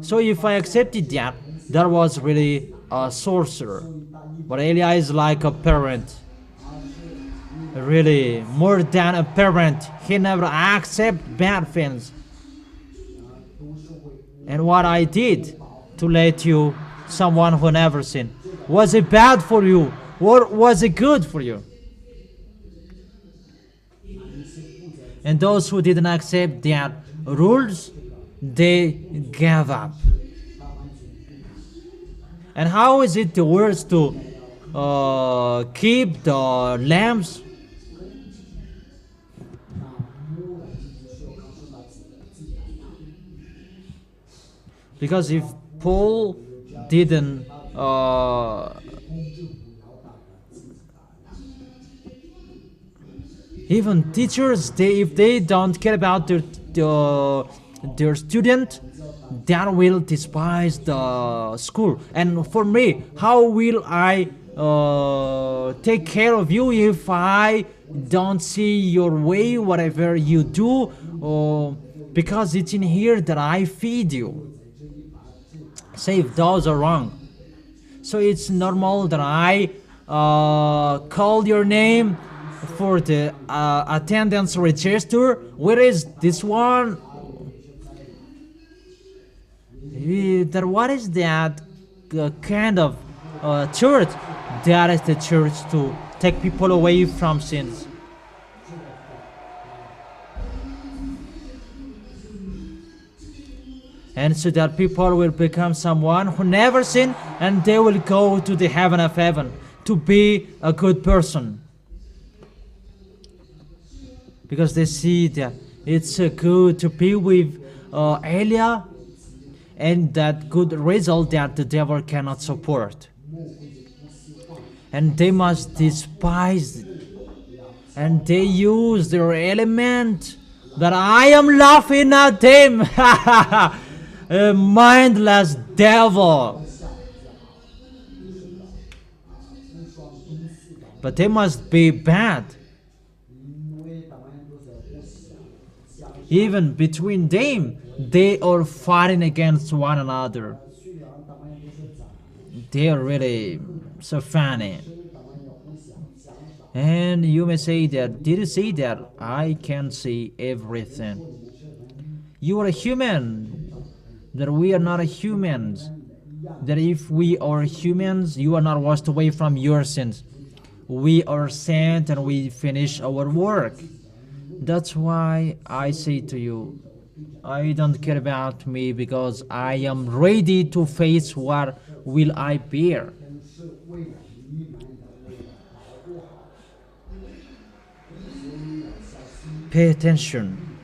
So if I accepted that was really a sorcerer. But Elia is like a parent. Really, more than a parent. He never accepts bad things. And what I did to let you, someone who never sinned, was it bad for you or was it good for you? And those who didn't accept that rules, they gave up. And how is it the worst to keep the lambs? Because if Paul didn't even teachers, if they don't care about their student, that will despise the school. And for me, how will I take care of you if I don't see your way, whatever you do? Because it's in here that I feed you. Say if those are wrong. So it's normal that I call your name for the attendance register. Where is this one? What is that kind of church? That is the church to take people away from sins. And so that people will become someone who never sin, and they will go to the heaven of heaven to be a good person. Because they see that it's good to be with Elia, and that good result that the devil cannot support. And they must despise it. And they use their element that I am laughing at them. A mindless devil. But they must be bad. Even between them, they are fighting against one another. They are really so funny. And you may say that, did you see that? I can see everything. You are a human. That we are not humans. That if we are humans, you are not washed away from your sins. We are sent and we finish our work. That's why I say to you, I don't care about me, because I am ready to face what will I bear. Pay attention.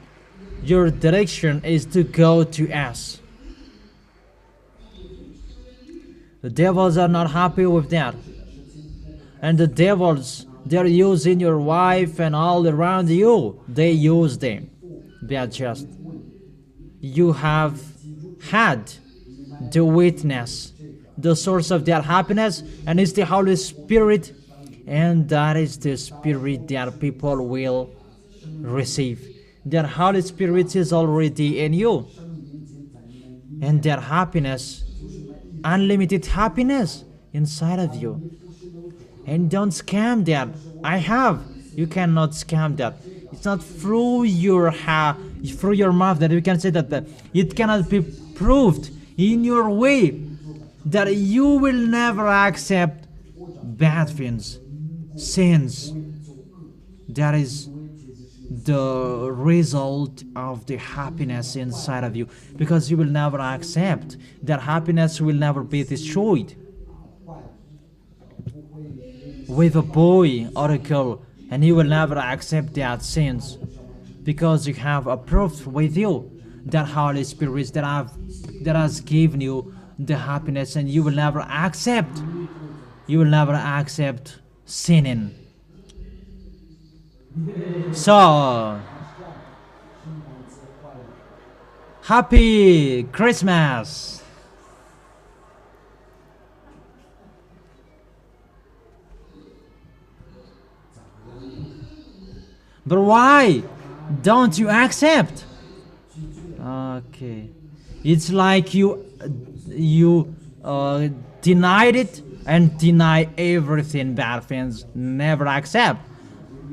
Your direction is to go to S. The devils are not happy with that. And the devils, they're using your wife and all around you. They use them. They are just. You have had the witness, the source of their happiness, and it's the Holy Spirit. And that is the Spirit that people will receive. Their Holy Spirit is already in you. And their happiness, unlimited happiness inside of you. And don't scam that. I have. You cannot scam that. It's not through your mouth that you can say that. It cannot be proved in your way that you will never accept bad things, sins. That is the result of the happiness inside of you, because you will never accept that. Happiness will never be destroyed with a boy or a girl, and you will never accept that sins, because you have a proof with you, that Holy Spirit that has given you the happiness, and you will never accept sinning. So, happy Christmas! But why don't you accept? Okay, it's like you denied it and deny everything bad things, never accept.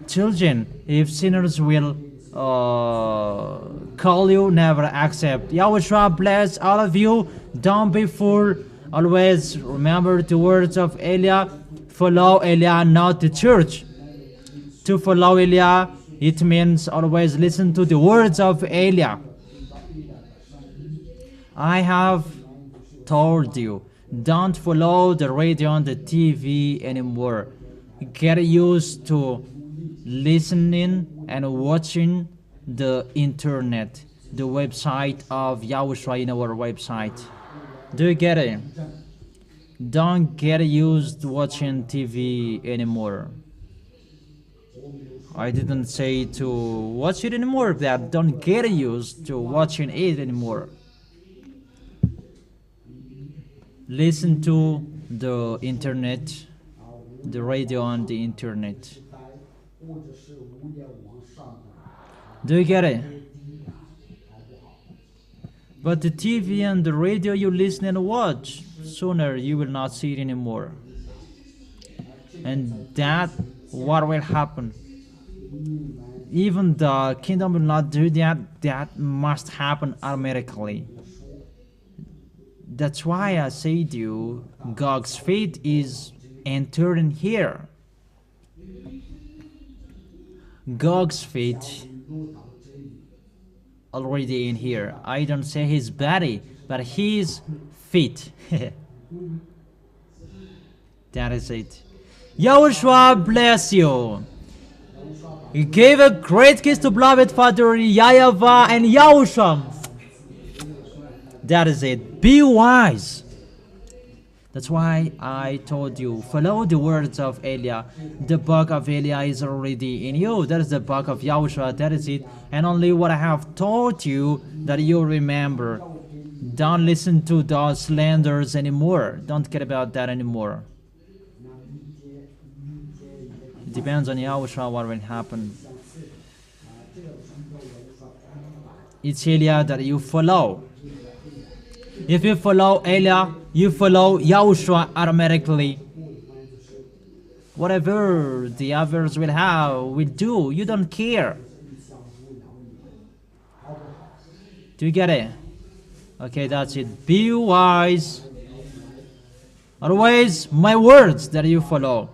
Children, if sinners will call you, never accept. Yahushua bless all of you. Don't be fooled. Always remember the words of Eliah. Follow Eliah, not the church. To follow Eliah, it means always listen to the words of Eliah. I have told you, don't follow the radio and the TV anymore. Get used to listening and watching the internet, the website of Yahushua in our website. Do you get it? Don't get used to watching TV anymore. I didn't say to watch it anymore, that don't get used to watching it anymore. Listen to the internet, the radio and the internet. Do you get it? But the TV and the radio you listen and watch, sooner you will not see it anymore. And that, what will happen? Even the kingdom will not do that. That must happen automatically. That's why I say to you, God's faith is entering here. God's feet already in here. I don't say his body, but his feet. That is it. Yahushua bless you. He gave a great kiss to beloved Father YAHVAH and Yahushua. That is it. Be wise. That's why I told you, follow the words of Eliah. The book of Eliah is already in you. That is the book of Yahushua. That is it. And only what I have taught you that you remember. Don't listen to those slanders anymore. Don't care about that anymore. It depends on Yahushua what will happen. It's Eliah that you follow. If you follow Eliah, you follow Yahushua automatically. Whatever the others will do, you don't care. Do you get it? Okay, that's it. Be wise. Always my words that you follow.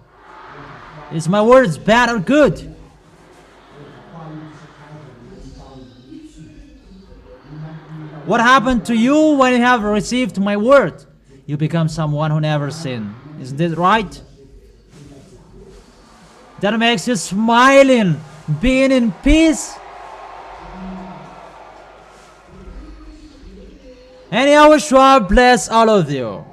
Is my words bad or good? What happened to you when you have received my word? You become someone who never sinned. Isn't it right? That makes you smiling, being in peace. And Yahushua bless all of you.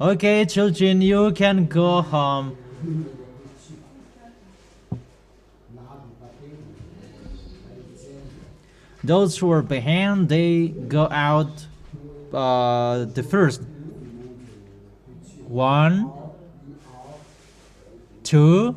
Okay, children, you can go home. Those who are behind, they go out the first. 1, 2,